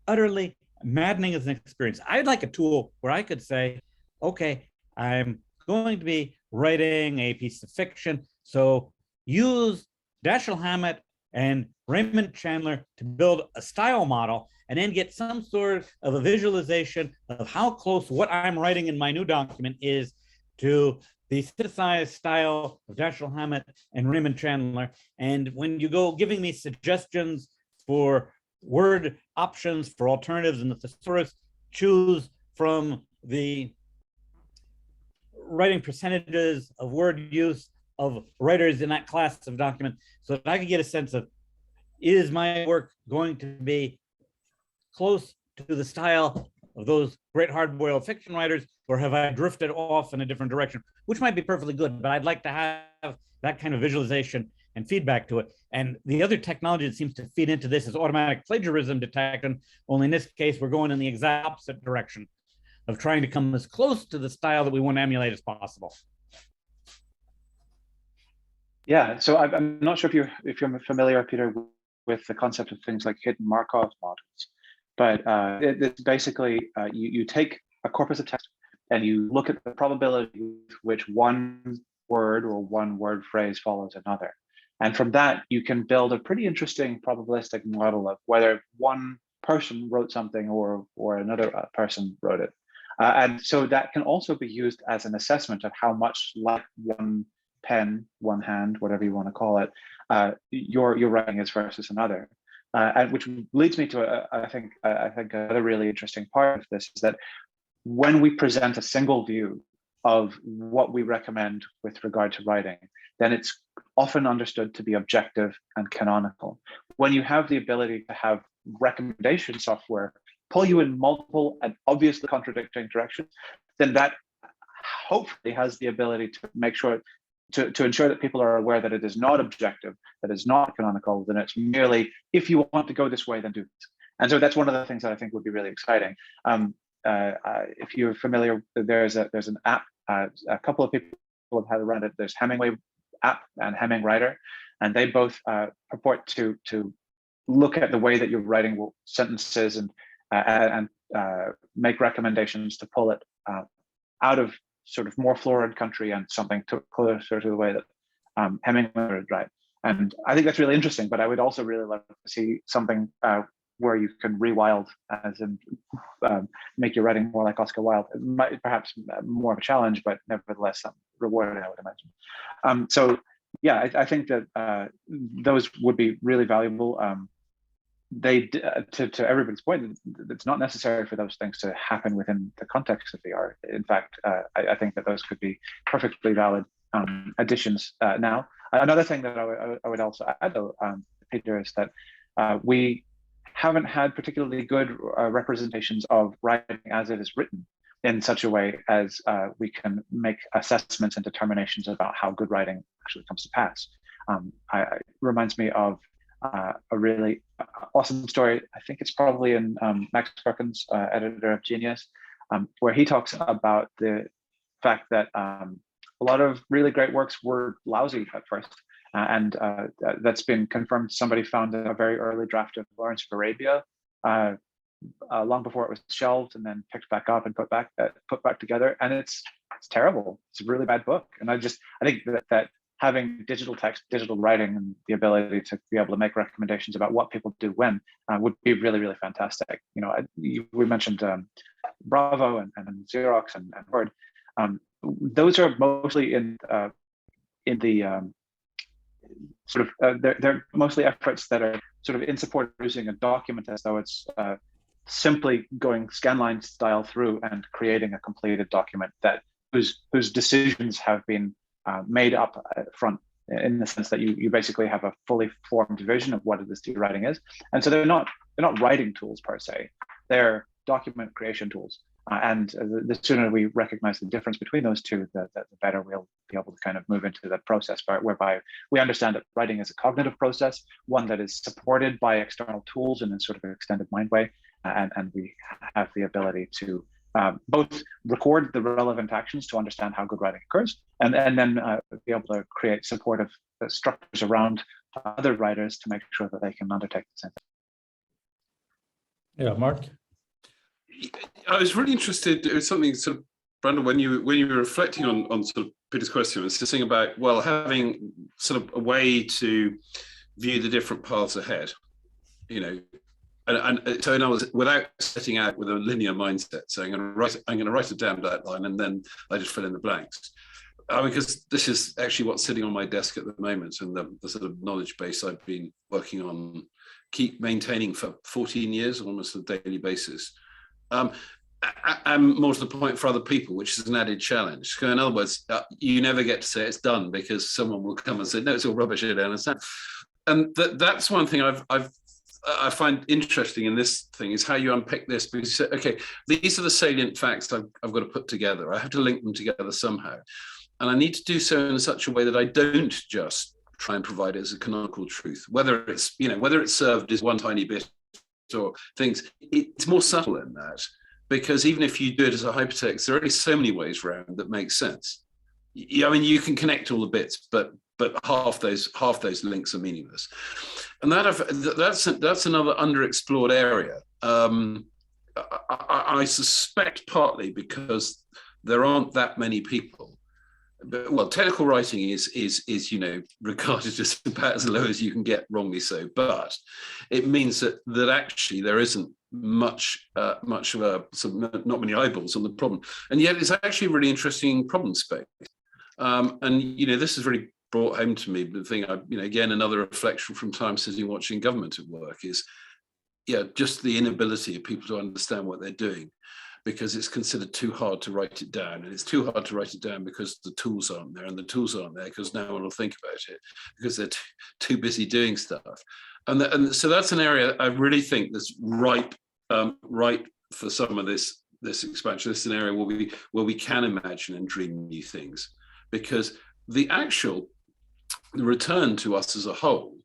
utterly maddening as an experience. I'd like a tool where I could say, okay, I'm going to be writing a piece of fiction, so use Dashiell Hammett and Raymond Chandler to build a style model, and then get some sort of a visualization of how close what I'm writing in my new document is to the synthesized style of Dashiell Hammett and Raymond Chandler. And when you go giving me suggestions for word options for alternatives in the thesaurus, choose from the writing percentages of word use of writers in that class of document, so that I can get a sense of, is my work going to be close to the style of those great hard-boiled fiction writers, or have I drifted off in a different direction, which might be perfectly good, but I'd like to have that kind of visualization and feedback to it. And the other technology that seems to feed into this is automatic plagiarism detection, only in this case, we're going in the exact opposite direction of trying to come as close to the style that we want to emulate as possible. Yeah, so I'm not sure if you're familiar, Peter, with the concept of things like hidden Markov models, but it's basically you take a corpus of text and you look at the probability with which one word or one word phrase follows another. And from that, you can build a pretty interesting probabilistic model of whether one person wrote something or another person wrote it. And so that can also be used as an assessment of how much like one pen, one hand, whatever you want to call it, your writing is versus another. And which leads me to, I think another really interesting part of this is that when we present a single view of what we recommend with regard to writing, then it's often understood to be objective and canonical. When you have the ability to have recommendation software pull you in multiple and obviously contradicting directions, then that hopefully has the ability to make sure to ensure that people are aware that it is not objective, that it's not canonical, then it's merely, if you want to go this way, then do this. And so that's one of the things that I think would be really exciting. If you're familiar, there's an app, a couple of people have had around it. There's Hemingway app and Hemming Writer, and they both purport to look at the way that you're writing sentences and make recommendations to pull it out of sort of more florid country and something closer to the way that Hemingway would write. And I think that's really interesting, but I would also really love to see something where you can rewild, as in make your writing more like Oscar Wilde. It might perhaps more of a challenge, but nevertheless rewarding, I would imagine. So yeah, I think that those would be really valuable. To everybody's point, it's not necessary for those things to happen within the context of the art. In fact, I think that those could be perfectly valid additions now. Another thing that I would also add, though, Peter, is that we haven't had particularly good representations of writing as it is written in such a way as we can make assessments and determinations about how good writing actually comes to pass. It reminds me of a really awesome story. I think it's probably in Max Perkins, editor of Genius, where he talks about the fact that a lot of really great works were lousy at first. And that's been confirmed. Somebody found a very early draft of Lawrence of Arabia long before it was shelved and then picked back up and put back together. And it's terrible. It's a really bad book. And I think that having digital text, digital writing, and the ability to be able to make recommendations about what people do when would be really, really fantastic. You know, we mentioned Bravo and Xerox and Word. Those are mostly in the sort of they're mostly efforts that are sort of in support of using a document as though it's simply going scanline style through and creating a completed document that whose decisions have been made up front, in the sense that you basically have a fully formed vision of what it is that your writing is. And so they're not writing tools per se, they're document creation tools. And the sooner we recognize the difference between those two, the better we'll be able to kind of move into the process whereby we understand that writing is a cognitive process, one that is supported by external tools in a sort of extended mind way, and we have the ability to both record the relevant actions to understand how good writing occurs, and then be able to create supportive structures around other writers to make sure that they can undertake the same. Yeah, Mark. I was really interested in something sort of, Brandel, when you were reflecting on sort of Peter's question, was saying about, well, having sort of a way to view the different paths ahead, you know, and so in other words, without setting out with a linear mindset, saying I'm going to write a damned outline and then I just fill in the blanks. Because this is actually what's sitting on my desk at the moment, and the sort of knowledge base I've been working on, keep maintaining for 14 years, almost on a daily basis. And more to the point, for other people, which is an added challenge. So in other words, you never get to say it's done, because someone will come and say, no, it's all rubbish, I don't understand. And that's one thing I find interesting in this thing, is how you unpick this, because you say, okay, these are the salient facts I've got to put together. I have to link them together somehow. And I need to do so in such a way that I don't just try and provide it as a canonical truth, whether it's, you know, whether it's served as one tiny bit or things. It's more subtle than that, because even if you do it as a hypertext, there are only so many ways around that make sense. I mean, you can connect all the bits, but half those links are meaningless, and that's another underexplored area. I suspect partly because there aren't that many people. But, well, technical writing is you know, regarded as about as low as you can get, wrongly so. But it means that actually there isn't much of a not many eyeballs on the problem, and yet it's actually a really interesting problem space. And you know, this has really brought home to me the thing. You know, again, another reflection from time sitting watching government at work is, yeah, just the inability of people to understand what they're doing, because it's considered too hard to write it down. And it's too hard to write it down because the tools aren't there, and the tools aren't there because no one will think about it, because they're too busy doing stuff. And so that's an area I really think that's ripe for some of this expansion. This is an area where we can imagine and dream new things, because the return to us as a whole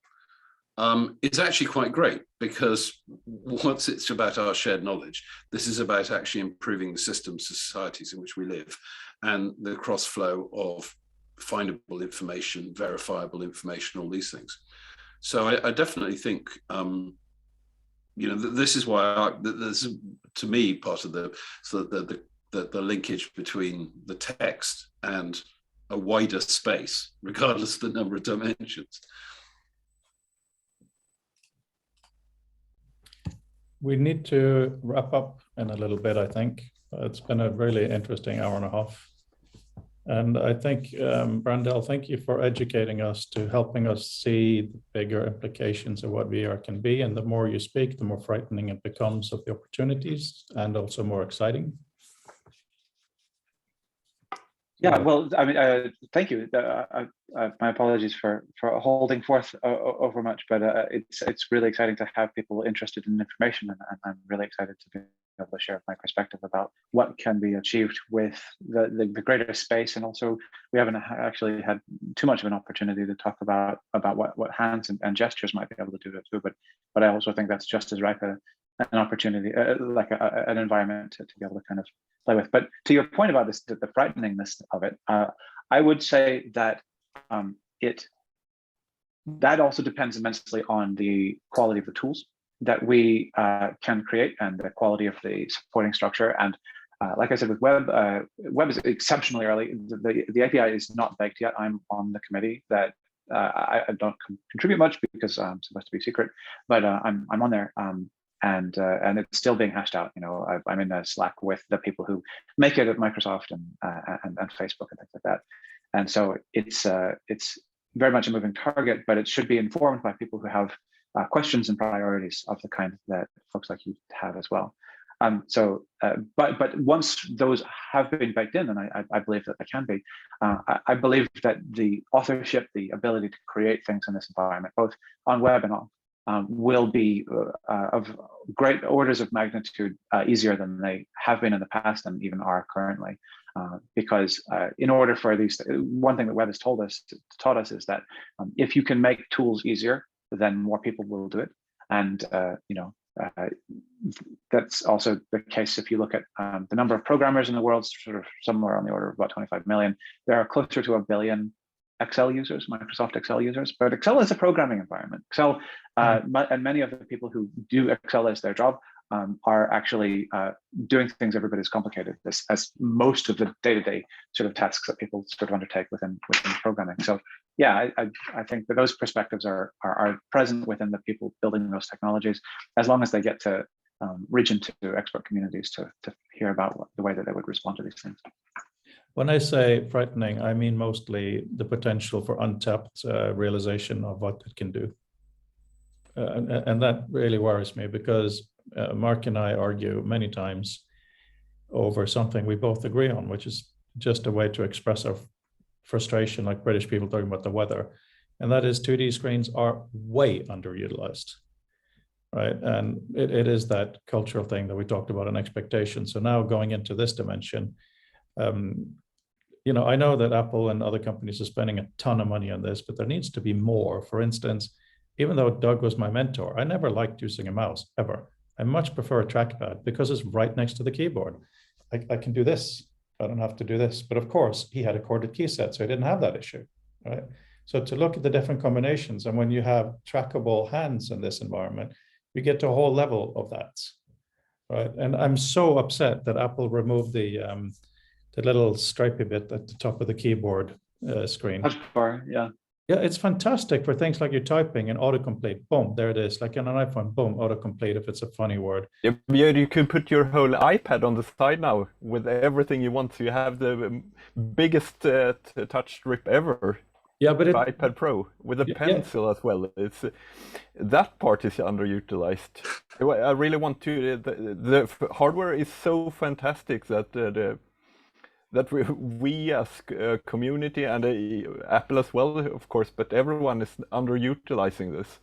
is actually quite great, because once it's about our shared knowledge, this is about actually improving the systems, societies in which we live, and the cross flow of findable information, verifiable information, all these things. So I definitely think, you know, this is why this is, to me, part of the linkage between the text and a wider space, regardless of the number of dimensions. We need to wrap up in a little bit, I think. It's been a really interesting hour and a half. And I think, Brandel, thank you for educating us, to helping us see the bigger implications of what VR can be. And the more you speak, the more frightening it becomes of the opportunities, and also more exciting. Yeah, well, I mean, thank you. My apologies for holding forth over much, but it's really exciting to have people interested in information, and I'm really excited to be able to share my perspective about what can be achieved with the greater space. And also, we haven't actually had too much of an opportunity to talk about what hands and gestures might be able to do too. But I also think that's just as ripe an opportunity, like an environment to be able to kind of play with. But to your point about this, the frighteningness of it, I would say that that also depends immensely on the quality of the tools that we can create, and the quality of the supporting structure. And like I said, with web is exceptionally early. The API is not baked yet. I'm on the committee that I don't contribute much because I'm supposed to be secret, but I'm on there. And it's still being hashed out. You know, I'm in the Slack with the people who make it at Microsoft and Facebook and things like that. And so it's very much a moving target, but it should be informed by people who have questions and priorities of the kind that folks like you have as well. But once those have been baked in, and I believe that they can be, I believe that the authorship, the ability to create things in this environment, both on web and off, will be of great orders of magnitude easier than they have been in the past, and even are currently. Because in order for these, one thing that web has taught us is that if you can make tools easier, then more people will do it. And you know, that's also the case if you look at the number of programmers in the world, sort of somewhere on the order of about 25 million. There are closer to 1 billion Excel users, Microsoft Excel users, but Excel is a programming environment. Excel, and many of the people who do Excel as their job are actually doing things everybody's complicated as most of the day-to-day sort of tasks that people sort of undertake within programming. So yeah, I think that those perspectives are present within the people building those technologies, as long as they get to reach into expert communities to hear about the way that they would respond to these things. When I say frightening, I mean mostly the potential for untapped realization of what it can do. And that really worries me, because Mark and I argue many times over something we both agree on, which is just a way to express our frustration, like British people talking about the weather. And that is 2D screens are way underutilized, right? And it is that cultural thing that we talked about, an expectation. So now going into this dimension, I know that Apple and other companies are spending a ton of money on this, but there needs to be more. For instance, even though Doug was my mentor, I never liked using a mouse, ever. I much prefer a trackpad because it's right next to the keyboard. I can do this. I don't have to do this. But of course, he had a corded key set, so he didn't have that issue, right? So to look at the different combinations, and when you have trackable hands in this environment, you get to a whole level of that, right? And I'm so upset that Apple removed the little stripy bit at the top of the keyboard screen. Touch bar, yeah. Yeah, it's fantastic for things like you're typing and autocomplete. Boom, there it is. Like on an iPhone, boom, autocomplete if it's a funny word. Yeah, you can put your whole iPad on the side now with everything you want. So you have the biggest touch strip ever. Yeah, but iPad Pro with a pencil as well. It's that part is underutilized. I really want to. The hardware is so fantastic that that we as a community and Apple as well, of course, but everyone is underutilizing this.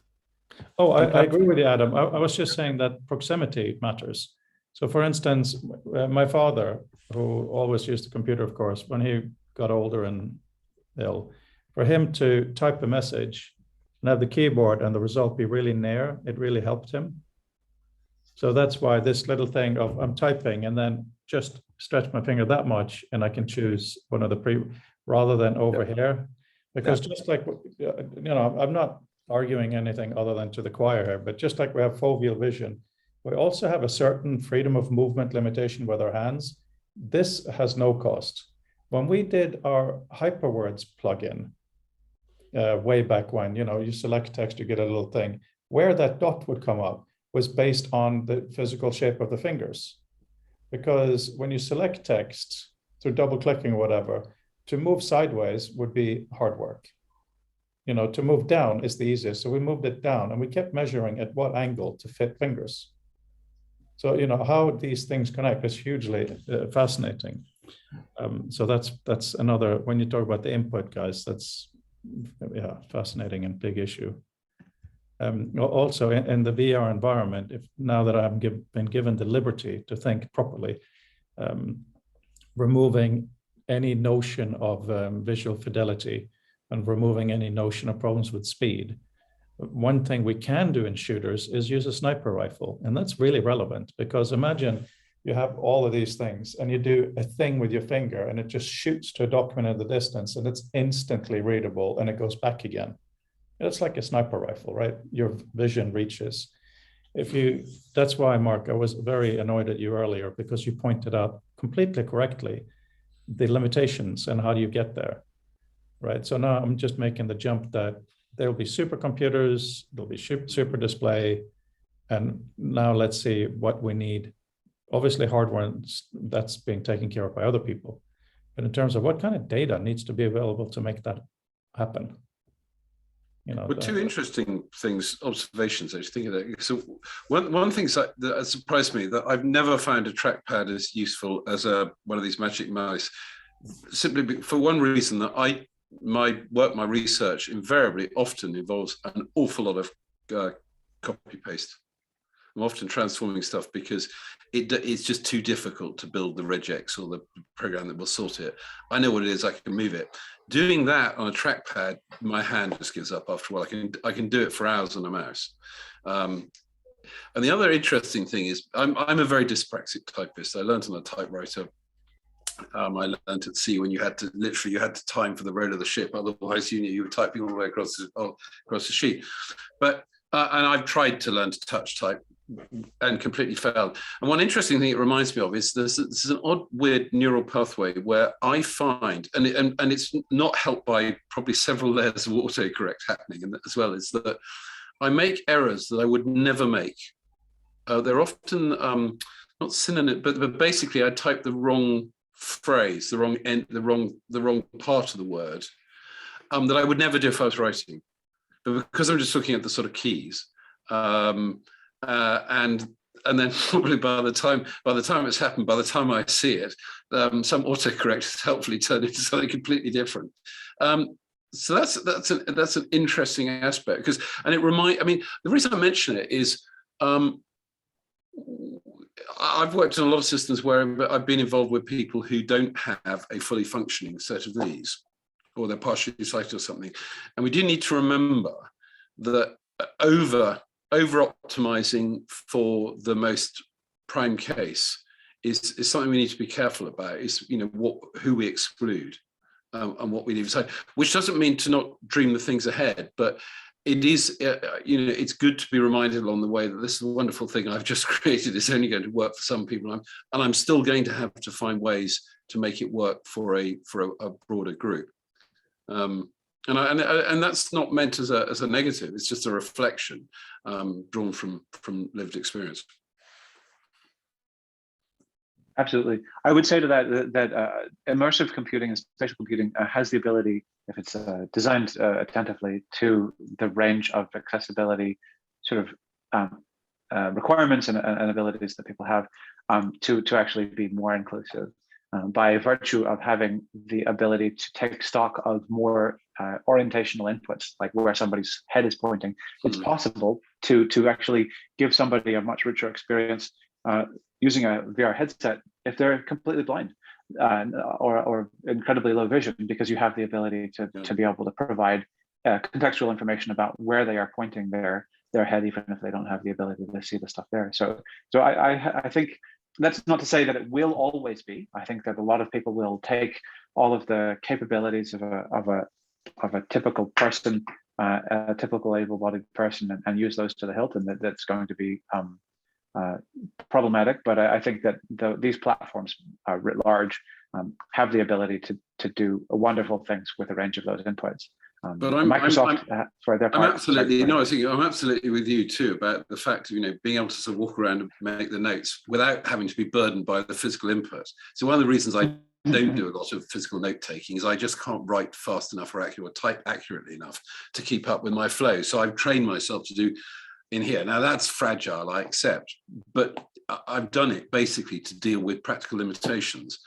Oh, I agree with you, Adam. I was just saying that proximity matters. So for instance, my father, who always used the computer, of course, when he got older and ill, for him to type a message and have the keyboard and the result be really near, it really helped him. So that's why this little thing of I'm typing and then just stretch my finger that much and I can choose one of the rather than over here. Because just like, I'm not arguing anything other than to the choir here, but just like we have foveal vision, we also have a certain freedom of movement limitation with our hands. This has no cost. When we did our HyperWords plugin, way back when, you select text, you get a little thing, where that dot would come up was based on the physical shape of the fingers. Because when you select text through double clicking or whatever, to move sideways would be hard work. To move down is the easiest. So we moved it down and we kept measuring at what angle to fit fingers. So, how these things connect is hugely fascinating. So that's another, when you talk about the input, guys, that's fascinating and big issue. Also in the VR environment, now that I've been given the liberty to think properly, removing any notion of visual fidelity and removing any notion of problems with speed, one thing we can do in shooters is use a sniper rifle. And that's really relevant, because imagine you have all of these things and you do a thing with your finger and it just shoots to a document in the distance and it's instantly readable and it goes back again. It's like a sniper rifle, right? Your vision reaches. That's why, Mark, I was very annoyed at you earlier, because you pointed out completely correctly the limitations and how do you get there, right? So now I'm just making the jump that there'll be supercomputers, there'll be super display, and now let's see what we need. Obviously hardware, that's being taken care of by other people. But in terms of what kind of data needs to be available to make that happen? Well, two interesting observations. I was thinking that. So one thing that surprised me, that I've never found a trackpad as useful as one of these magic mice, simply for one reason, that my research invariably often involves an awful lot of copy paste. I'm often transforming stuff because it's just too difficult to build the regex or the program that will sort it. I know what it is, I can move it. Doing that on a trackpad, my hand just gives up after a while. I can do it for hours on a mouse. And the other interesting thing is, I'm a very dyspraxic typist. I learned on a typewriter. I learned at sea when you had to time for the roll of the ship, otherwise you were typing all the way across the sheet. But and I've tried to learn to touch type and completely failed. And one interesting thing it reminds me of is this is an odd, weird neural pathway where I find, and it's not helped by probably several layers of autocorrect happening, and as well, is that I make errors that I would never make. They're often not synonym, but basically I type the wrong phrase, the wrong end, the wrong part of the word that I would never do if I was writing. But because I'm just looking at the sort of keys, and then probably by the time it's happened, by the time I see it, some autocorrect has helpfully turned into something completely different. So that's an interesting aspect, because, and the reason I mention it is I've worked on a lot of systems where I've been involved with people who don't have a fully functioning set of these, or they're partially sighted or something. And we do need to remember that over optimizing for the most prime case is something we need to be careful about, is, who we exclude and what we leave aside, which doesn't mean to not dream the things ahead, but it is, it's good to be reminded along the way that this is a wonderful thing I've just created. It's only going to work for some people, and I'm still going to have to find ways to make it work for a broader group. And that's not meant as a negative. It's just a reflection drawn from lived experience. Absolutely. I would say to that immersive computing and spatial computing has the ability, if it's designed attentively, to the range of accessibility sort of requirements and abilities that people have to actually be more inclusive by virtue of having the ability to take stock of more orientational inputs, like where somebody's head is pointing. It's possible to actually give somebody a much richer experience using a VR headset if they're completely blind or incredibly low vision, because you have the ability to be able to provide contextual information about where they are pointing their head, even if they don't have the ability to see the stuff there. So I think that's not to say that it will always be. I think that a lot of people will take all of the capabilities of a typical person, a typical able-bodied person, and use those to the hilt, and that's going to be problematic. But I think that these platforms writ large have the ability to do wonderful things with a range of those inputs. But Microsoft, for their part, I'm absolutely with you too about the fact of being able to sort of walk around and make the notes without having to be burdened by the physical input. So one of the reasons I don't do a lot of physical note taking is I just can't write fast enough or type accurately enough to keep up with my flow. So I've trained myself to do in here. Now that's fragile, I accept, but I've done it basically to deal with practical limitations.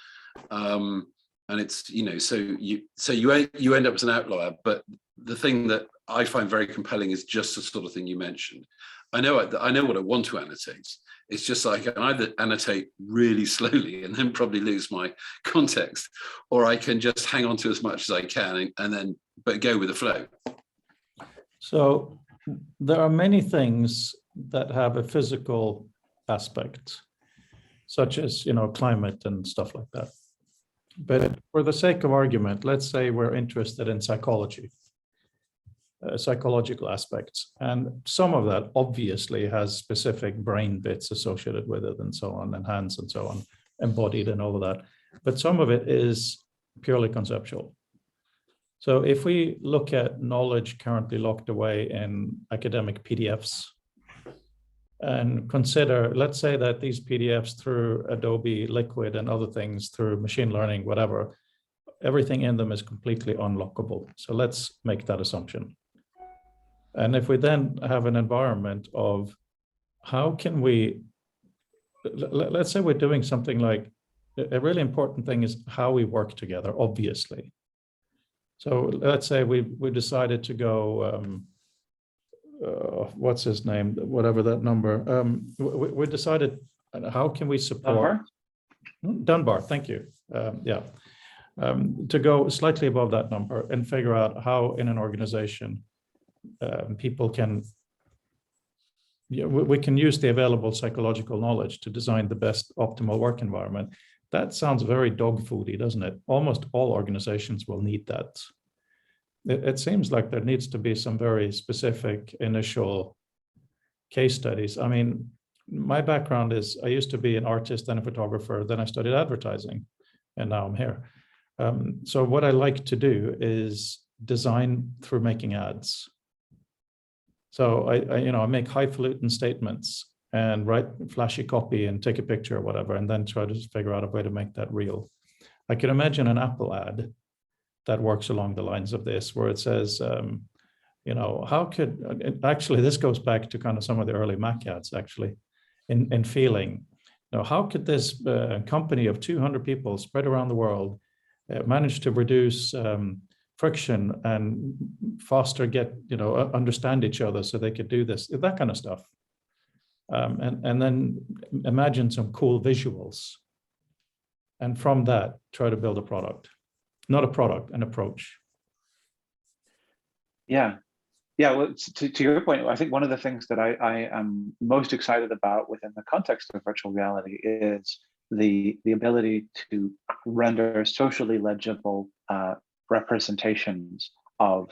And it's, so you end up as an outlier. But the thing that I find very compelling is just the sort of thing you mentioned. I know what I want to annotate. It's just like I can either annotate really slowly and then probably lose my context, or I can just hang on to as much as I can but go with the flow. So there are many things that have a physical aspect, such as, climate and stuff like that. But for the sake of argument, let's say we're interested in psychology, psychological aspects. And some of that obviously has specific brain bits associated with it and so on, and hands and so on, embodied and all of that. But some of it is purely conceptual. So if we look at knowledge currently locked away in academic PDFs, and consider, let's say that these PDFs through Adobe Liquid and other things, through machine learning, whatever, everything in them is completely unlockable. So let's make that assumption. And if we then have an environment of how can we, let's say we're doing something like, a really important thing is how we work together, obviously. So let's say we decided to go, what's his name, whatever that number, we decided, how can we support Dunbar, thank you, to go slightly above that number and figure out how in an organization people can yeah, we can use the available psychological knowledge to design the best optimal work environment. That sounds very dog foody, doesn't it? Almost all organizations will need that. It seems like there needs to be some very specific initial case studies. I mean, my background is I used to be an artist and a photographer, then I studied advertising, and now I'm here. So what I like to do is design through making ads. So I make highfalutin statements and write flashy copy and take a picture or whatever, and then try to figure out a way to make that real. I can imagine an Apple ad that works along the lines of this, where it says, how could, actually this goes back to kind of some of the early Mac ads actually, in feeling, how could this company of 200 people spread around the world manage to reduce friction and foster, understand each other so they could do this, that kind of stuff. And then imagine some cool visuals. And from that, try to build a product. Not a product, an approach. Yeah. Well, to your point, I think one of the things that I am most excited about within the context of virtual reality is the ability to render socially legible representations of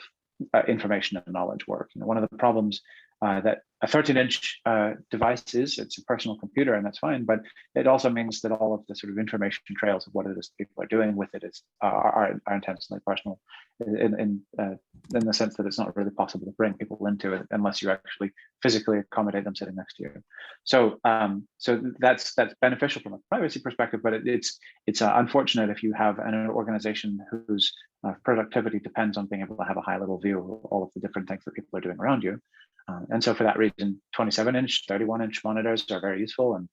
information and knowledge work. One of the problems that a 13-inch device is, it's a personal computer, and that's fine, but it also means that all of the sort of information trails of what it is people are doing with it are intensely personal in the sense that it's not really possible to bring people into it unless you actually physically accommodate them sitting next to you. So that's beneficial from a privacy perspective, but it's unfortunate if you have an organization whose productivity depends on being able to have a high-level view of all of the different things that people are doing around you. And so for that reason, 27-inch, 31-inch monitors are very useful. And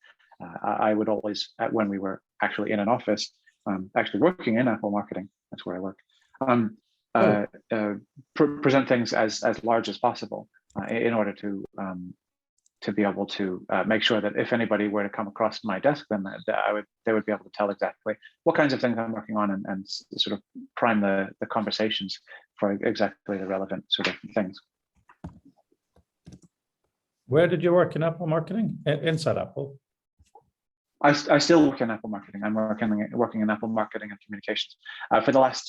I would always, when we were actually in an office, actually working in Apple marketing, that's where I work, present things as large as possible in order to be able to make sure that if anybody were to come across my desk, then they would be able to tell exactly what kinds of things I'm working on and sort of prime the conversations for exactly the relevant sort of things. Where did you work in Apple marketing? Inside Apple? I still work in Apple marketing. I'm working in Apple marketing and communications. For the last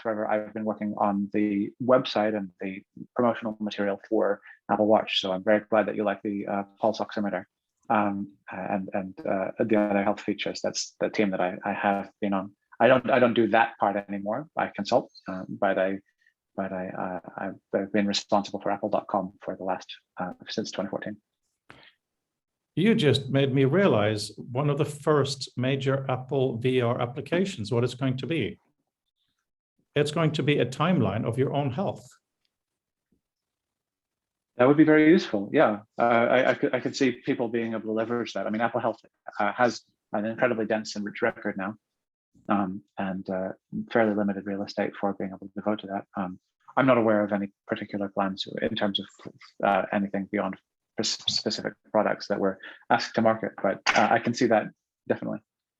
forever, I've been working on the website and the promotional material for Apple Watch. So I'm very glad that you like the pulse oximeter and the other health features. That's the team that I have been on. I don't do that part anymore. I consult, but I've been responsible for Apple.com for the last since 2014. You just made me realize one of the first major Apple VR applications, what it's going to be. It's going to be a timeline of your own health. That would be very useful. Yeah, I could see people being able to leverage that. I mean, Apple Health has an incredibly dense and rich record now, and fairly limited real estate for being able to devote to that. I'm not aware of any particular plans in terms of anything beyond specific products that we're asked to market, but I can see that definitely.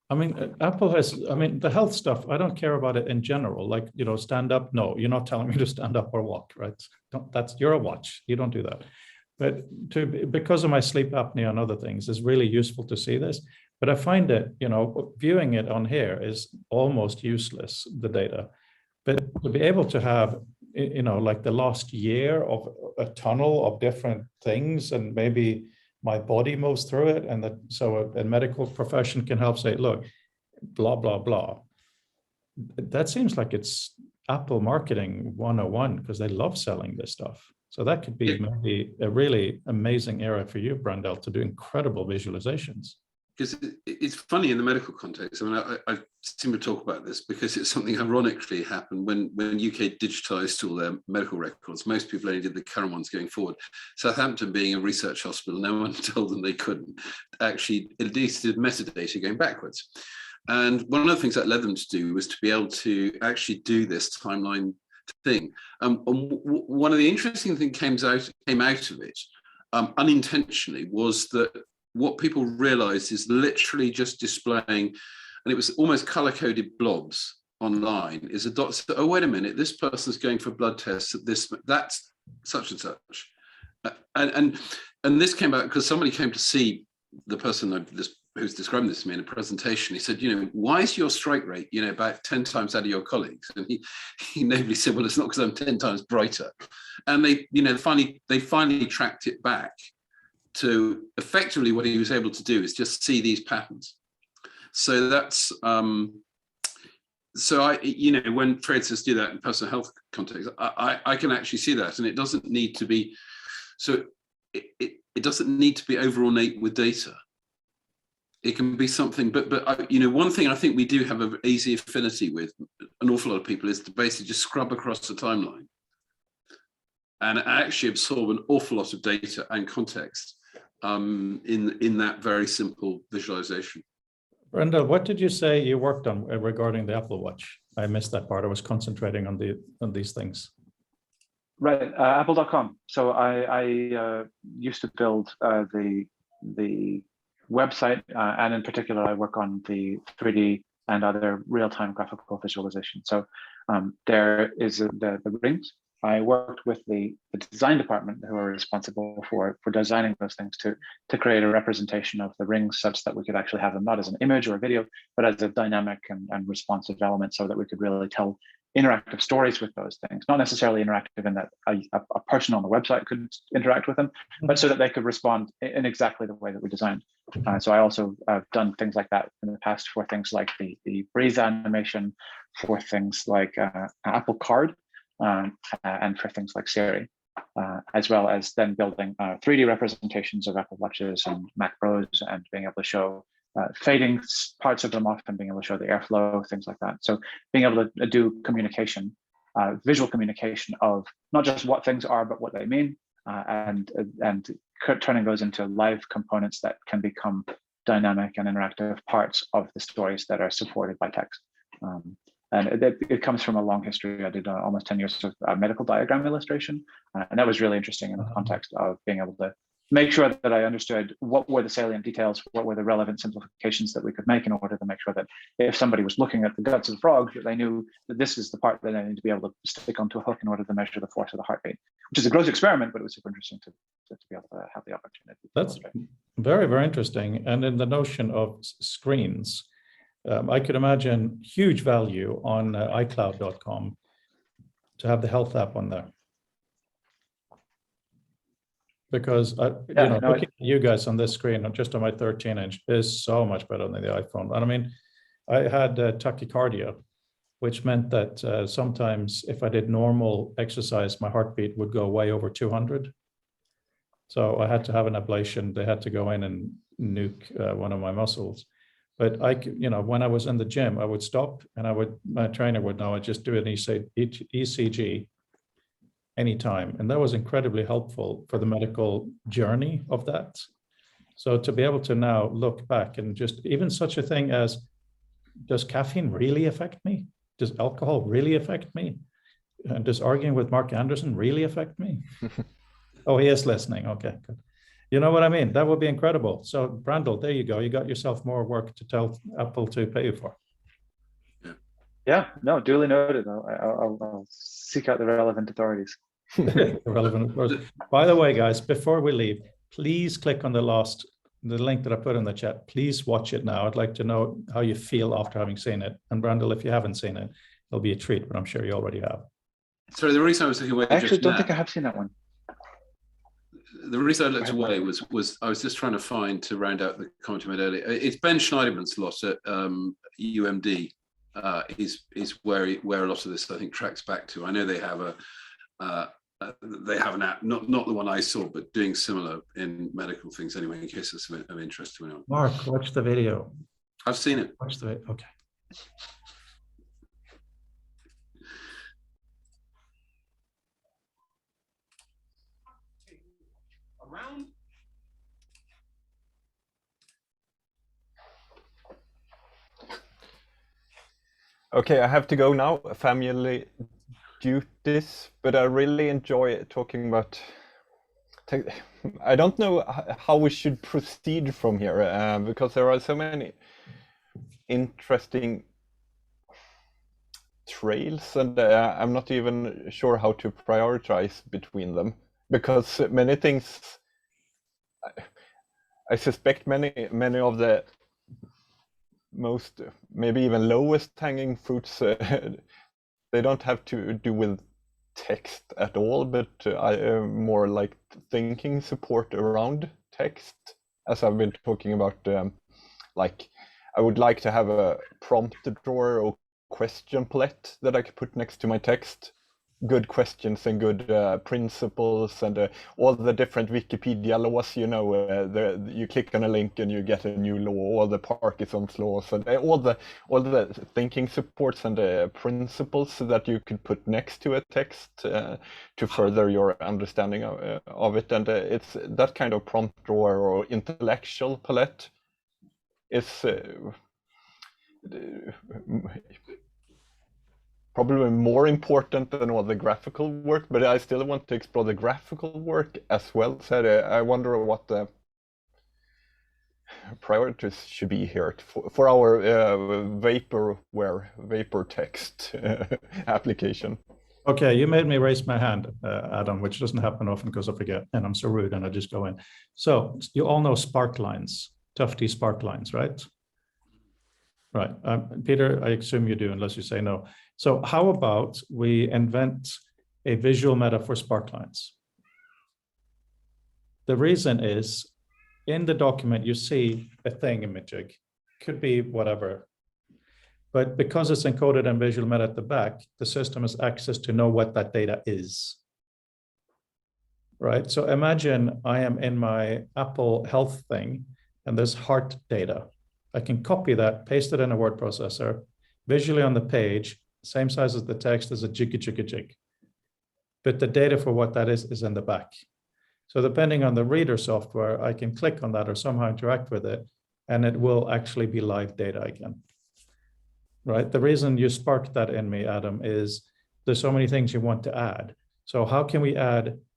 I mean, Apple has, the health stuff, I don't care about it in general. Like, stand up. No, you're not telling me to stand up or walk, right? You're a watch. You don't do that. But because of my sleep apnea and other things, it's really useful to see this. But I find that, viewing it on here is almost useless, the data. But to be able to have, like the last year of a tunnel of different things, and maybe my body moves through it, and so a medical profession can help say, look, blah, blah, blah. That seems like it's Apple marketing 101, because they love selling this stuff. So that could be maybe a really amazing area for you, Brandel, to do incredible visualizations. Because it's funny in the medical context. I seem to talk about this because it's something ironically happened when UK digitized all their medical records. Most people only did the current ones going forward. Southampton, being a research hospital, no one told them they couldn't. Actually, at least did metadata going backwards. And one of the things that led them to do was to be able to actually do this timeline thing. One of the interesting things came out of it unintentionally was that what people realized is literally just displaying, and it was almost color-coded blobs online, is a doctor said, oh, wait a minute, this person's going for blood tests at this, that's such and such. And this came out because somebody came to see the person who's describing this to me in a presentation. He said, why is your strike rate, about 10 times that of your colleagues? And he naively said, well, it's not because I'm 10 times brighter. And they finally tracked it back to effectively what he was able to do is just see these patterns. So that's, so when Frode says do that in personal health context, I can actually see that, and it doesn't need to be, so it doesn't need to be over ornate with data. It can be something, but one thing I think we do have an easy affinity with an awful lot of people is to basically just scrub across the timeline and actually absorb an awful lot of data and context in that very simple visualization. Brandel, what did you say you worked on regarding the Apple Watch? I missed that part. I was concentrating on these things. Right, Apple.com. So I used to build the website, and in particular, I work on the 3D and other real-time graphical visualization. So there is the rings. I worked with the design department who are responsible for designing those things to create a representation of the rings such that we could actually have them not as an image or a video, but as a dynamic and responsive element so that we could really tell interactive stories with those things, not necessarily interactive in that a person on the website could interact with them, but so that they could respond in exactly the way that we designed. So I also have done things like that in the past for things like the breeze animation, for things like Apple Card, and for things like Siri, as well as then building 3D representations of Apple Watches and Mac Pros and being able to show fading parts of them off and being able to show the airflow, things like that. So being able to do communication, visual communication of not just what things are, but what they mean, and turning those into live components that can become dynamic and interactive parts of the stories that are supported by text. And it comes from a long history. I did almost 10 years of medical diagram illustration, and that was really interesting in the context of being able to make sure that I understood what were the salient details, what were the relevant simplifications that we could make in order to make sure that if somebody was looking at the guts of the frog, that they knew that this is the part that I need to be able to stick onto a hook in order to measure the force of the heartbeat, which is a gross experiment, but it was super interesting to be able to have the opportunity. That's very, very interesting. And in the notion of screens, I could imagine huge value on iCloud.com to have the health app on there. Because looking at you guys on this screen, just on my 13-inch, is so much better than the iPhone. And I mean, I had tachycardia, which meant that sometimes if I did normal exercise, my heartbeat would go way over 200. So I had to have an ablation. They had to go in and nuke one of my muscles. But when I was in the gym, I would stop and my trainer would know I'd just do an ECG anytime. And that was incredibly helpful for the medical journey of that. So to be able to now look back and just even such a thing as, does caffeine really affect me? Does alcohol really affect me? And does arguing with Mark Anderson really affect me? Oh, he is listening. Okay, good. You know what I mean? That would be incredible. So Brandel, there you go. You got yourself more work to tell Apple to pay you for. Yeah, no, duly noted. I'll seek out the relevant authorities. Relevant, of course. By the way, guys, before we leave, please click on the link that I put in the chat. Please watch it now. I'd like to know how you feel after having seen it. And Brandel, if you haven't seen it, it'll be a treat, but I'm sure you already have. Sorry, the reason I was looking away. I actually don't think I have seen that one. The reason I looked away was I was just trying to find, to round out the comment I made earlier. It's Ben Schneiderman's lot at UMD. Is where a lot of this I think tracks back to. I know they have an app, not the one I saw, but doing similar in medical things anyway. In case it's of interest to anyone. Mark, watch the video. I've seen it. Watch the video. Okay. Around. Okay, I have to go now. Family duties, but I really enjoy talking about. I don't know how we should proceed from here because there are so many interesting trails, and I'm not even sure how to prioritize between them. because many things, I suspect many of the most, maybe even lowest hanging fruits, they don't have to do with text at all, but more like thinking support around text, as I've been talking about. Like, I would like to have a prompt drawer or question palette that I could put next to my text. Good questions and good principles, and all the different Wikipedia laws, you know, you click on a link and you get a new law, all the Parkinson's laws, and all the thinking supports and principles that you could put next to a text to further your understanding of it. And it's that kind of prompt drawer or intellectual palette is probably more important than all the graphical work, but I still want to explore the graphical work as well. So I wonder what the priorities should be here for our vapor text application. Okay, you made me raise my hand, Adam, which doesn't happen often because I forget, and I'm so rude and I just go in. So you all know sparklines, Tufty sparklines, right? Right. Peter, I assume you do, unless you say no. So how about we invent a visual meta for sparklines? The reason is, in the document, you see a thing imaging, could be whatever. But because it's encoded in visual meta at the back, the system has access to know what that data is. Right? So imagine I am in my Apple Health thing, and there's heart data. I can copy that, paste it in a word processor, visually on the page, same size as the text, as a jig. But the data for what that is in the back. So depending on the reader software, I can click on that or somehow interact with it, and it will actually be live data again. Right? The reason you sparked that in me, Adam, is there's so many things you want to add. So how can we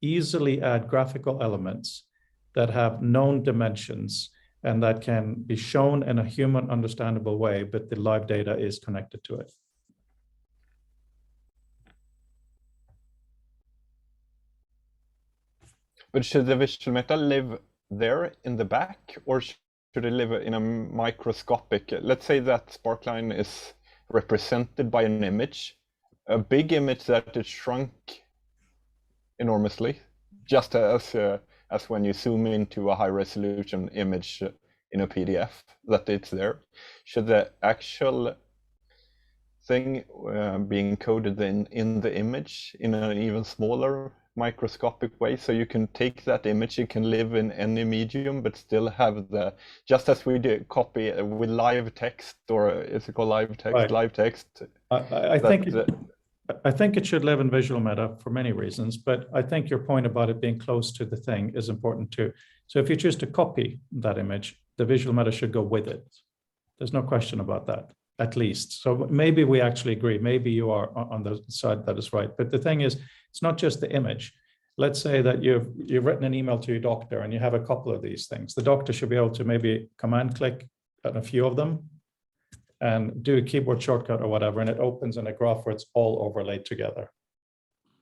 easily add graphical elements that have known dimensions and that can be shown in a human understandable way, but the live data is connected to it? But should the visual meta live there in the back, or should it live in a microscopic? Let's say that sparkline is represented by an image, a big image that is shrunk enormously, just as when you zoom into a high resolution image in a PDF, that it's there. Should the actual thing be encoded in the image in an even smaller microscopic way, so you can take that image, it can live in any medium, but still have just as we do copy with live text, or is it called live text? Right. Live text. I think it should live in visual meta for many reasons, but I think your point about it being close to the thing is important too. So if you choose to copy that image, the visual meta should go with it. There's no question about that, at least. So maybe we actually agree. Maybe you are on the side that is right. But the thing is, it's not just the image. Let's say that you've written an email to your doctor and you have a couple of these things. The doctor should be able to maybe command click on a few of them and do a keyboard shortcut or whatever, and it opens in a graph where it's all overlaid together.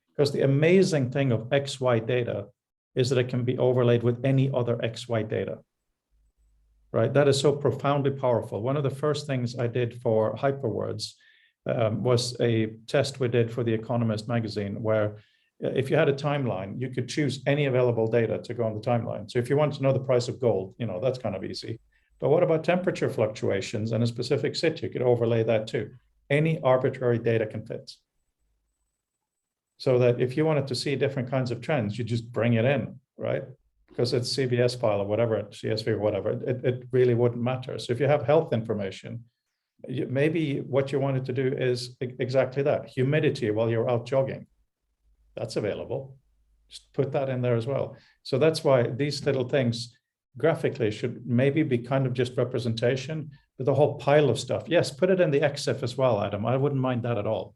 Because the amazing thing of XY data is that it can be overlaid with any other XY data. Right? That is so profoundly powerful. One of the first things I did for hyperwords was a test we did for The Economist magazine, where if you had a timeline, you could choose any available data to go on the timeline. So if you want to know the price of gold, you know, that's kind of easy. But what about temperature fluctuations in a specific city? You could overlay that too. Any arbitrary data can fit. So that if you wanted to see different kinds of trends, you just bring it in, right? Because it's CBS file or whatever, CSV or whatever, it really wouldn't matter. So if you have health information, maybe what you wanted to do is exactly that, humidity while you're out jogging. That's available. Just put that in there as well. So that's why these little things graphically should maybe be kind of just representation, but the whole pile of stuff. Yes, put it in the EXIF as well, Adam. I wouldn't mind that at all.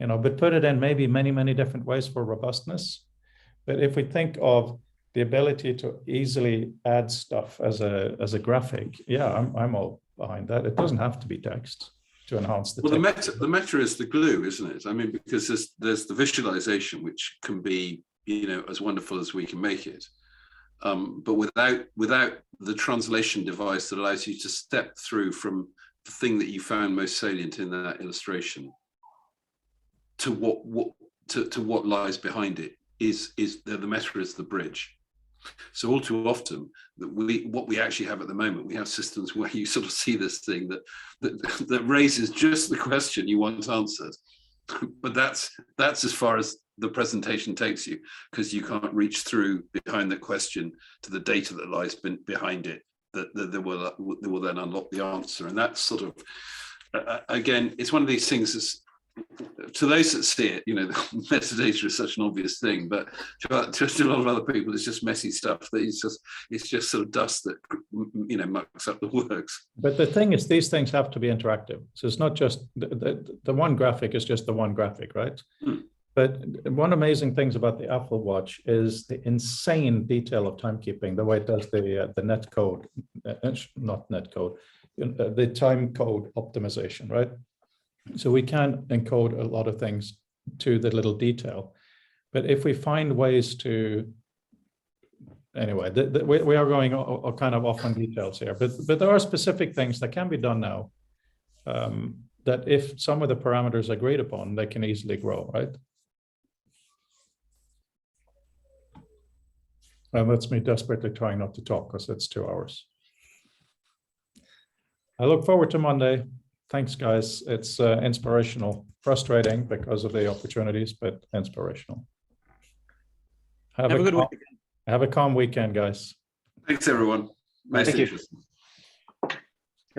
You know, but put it in maybe many different ways for robustness. But if we think of the ability to easily add stuff as a graphic, yeah, I'm all behind that. It doesn't have to be text to enhance the text. The meta is the glue, isn't it? I mean, because there's the visualization, which can be, as wonderful as we can make it. But without the translation device that allows you to step through from the thing that you found most salient in that illustration to what lies behind it is the meta is the bridge. So all too often, what we actually have at the moment, we have systems where you sort of see this thing that raises just the question you want answered, but that's as far as the presentation takes you, because you can't reach through behind the question to the data that lies behind it that will then unlock the answer. And that's sort of again, it's one of these things that's, to those that see it, metadata is such an obvious thing, but to a lot of other people, it's just messy stuff that it's just sort of dust that mucks up the works. But the thing is, these things have to be interactive. So it's not just the one graphic is just the one graphic, right? But one amazing things about the Apple Watch is the insane detail of timekeeping, the way it does the net code, not net code, the time code optimization, right? So we can encode a lot of things to the little detail, but if we find ways to, anyway, we are going kind of off on details here, but there are specific things that can be done now that if some of the parameters are agreed upon, they can easily grow, right? And that's me desperately trying not to talk because it's 2 hours. I look forward to Monday. Thanks, guys. It's inspirational, frustrating because of the opportunities, but inspirational. Have a good weekend. Have a calm weekend, guys. Thanks, everyone. Most interesting.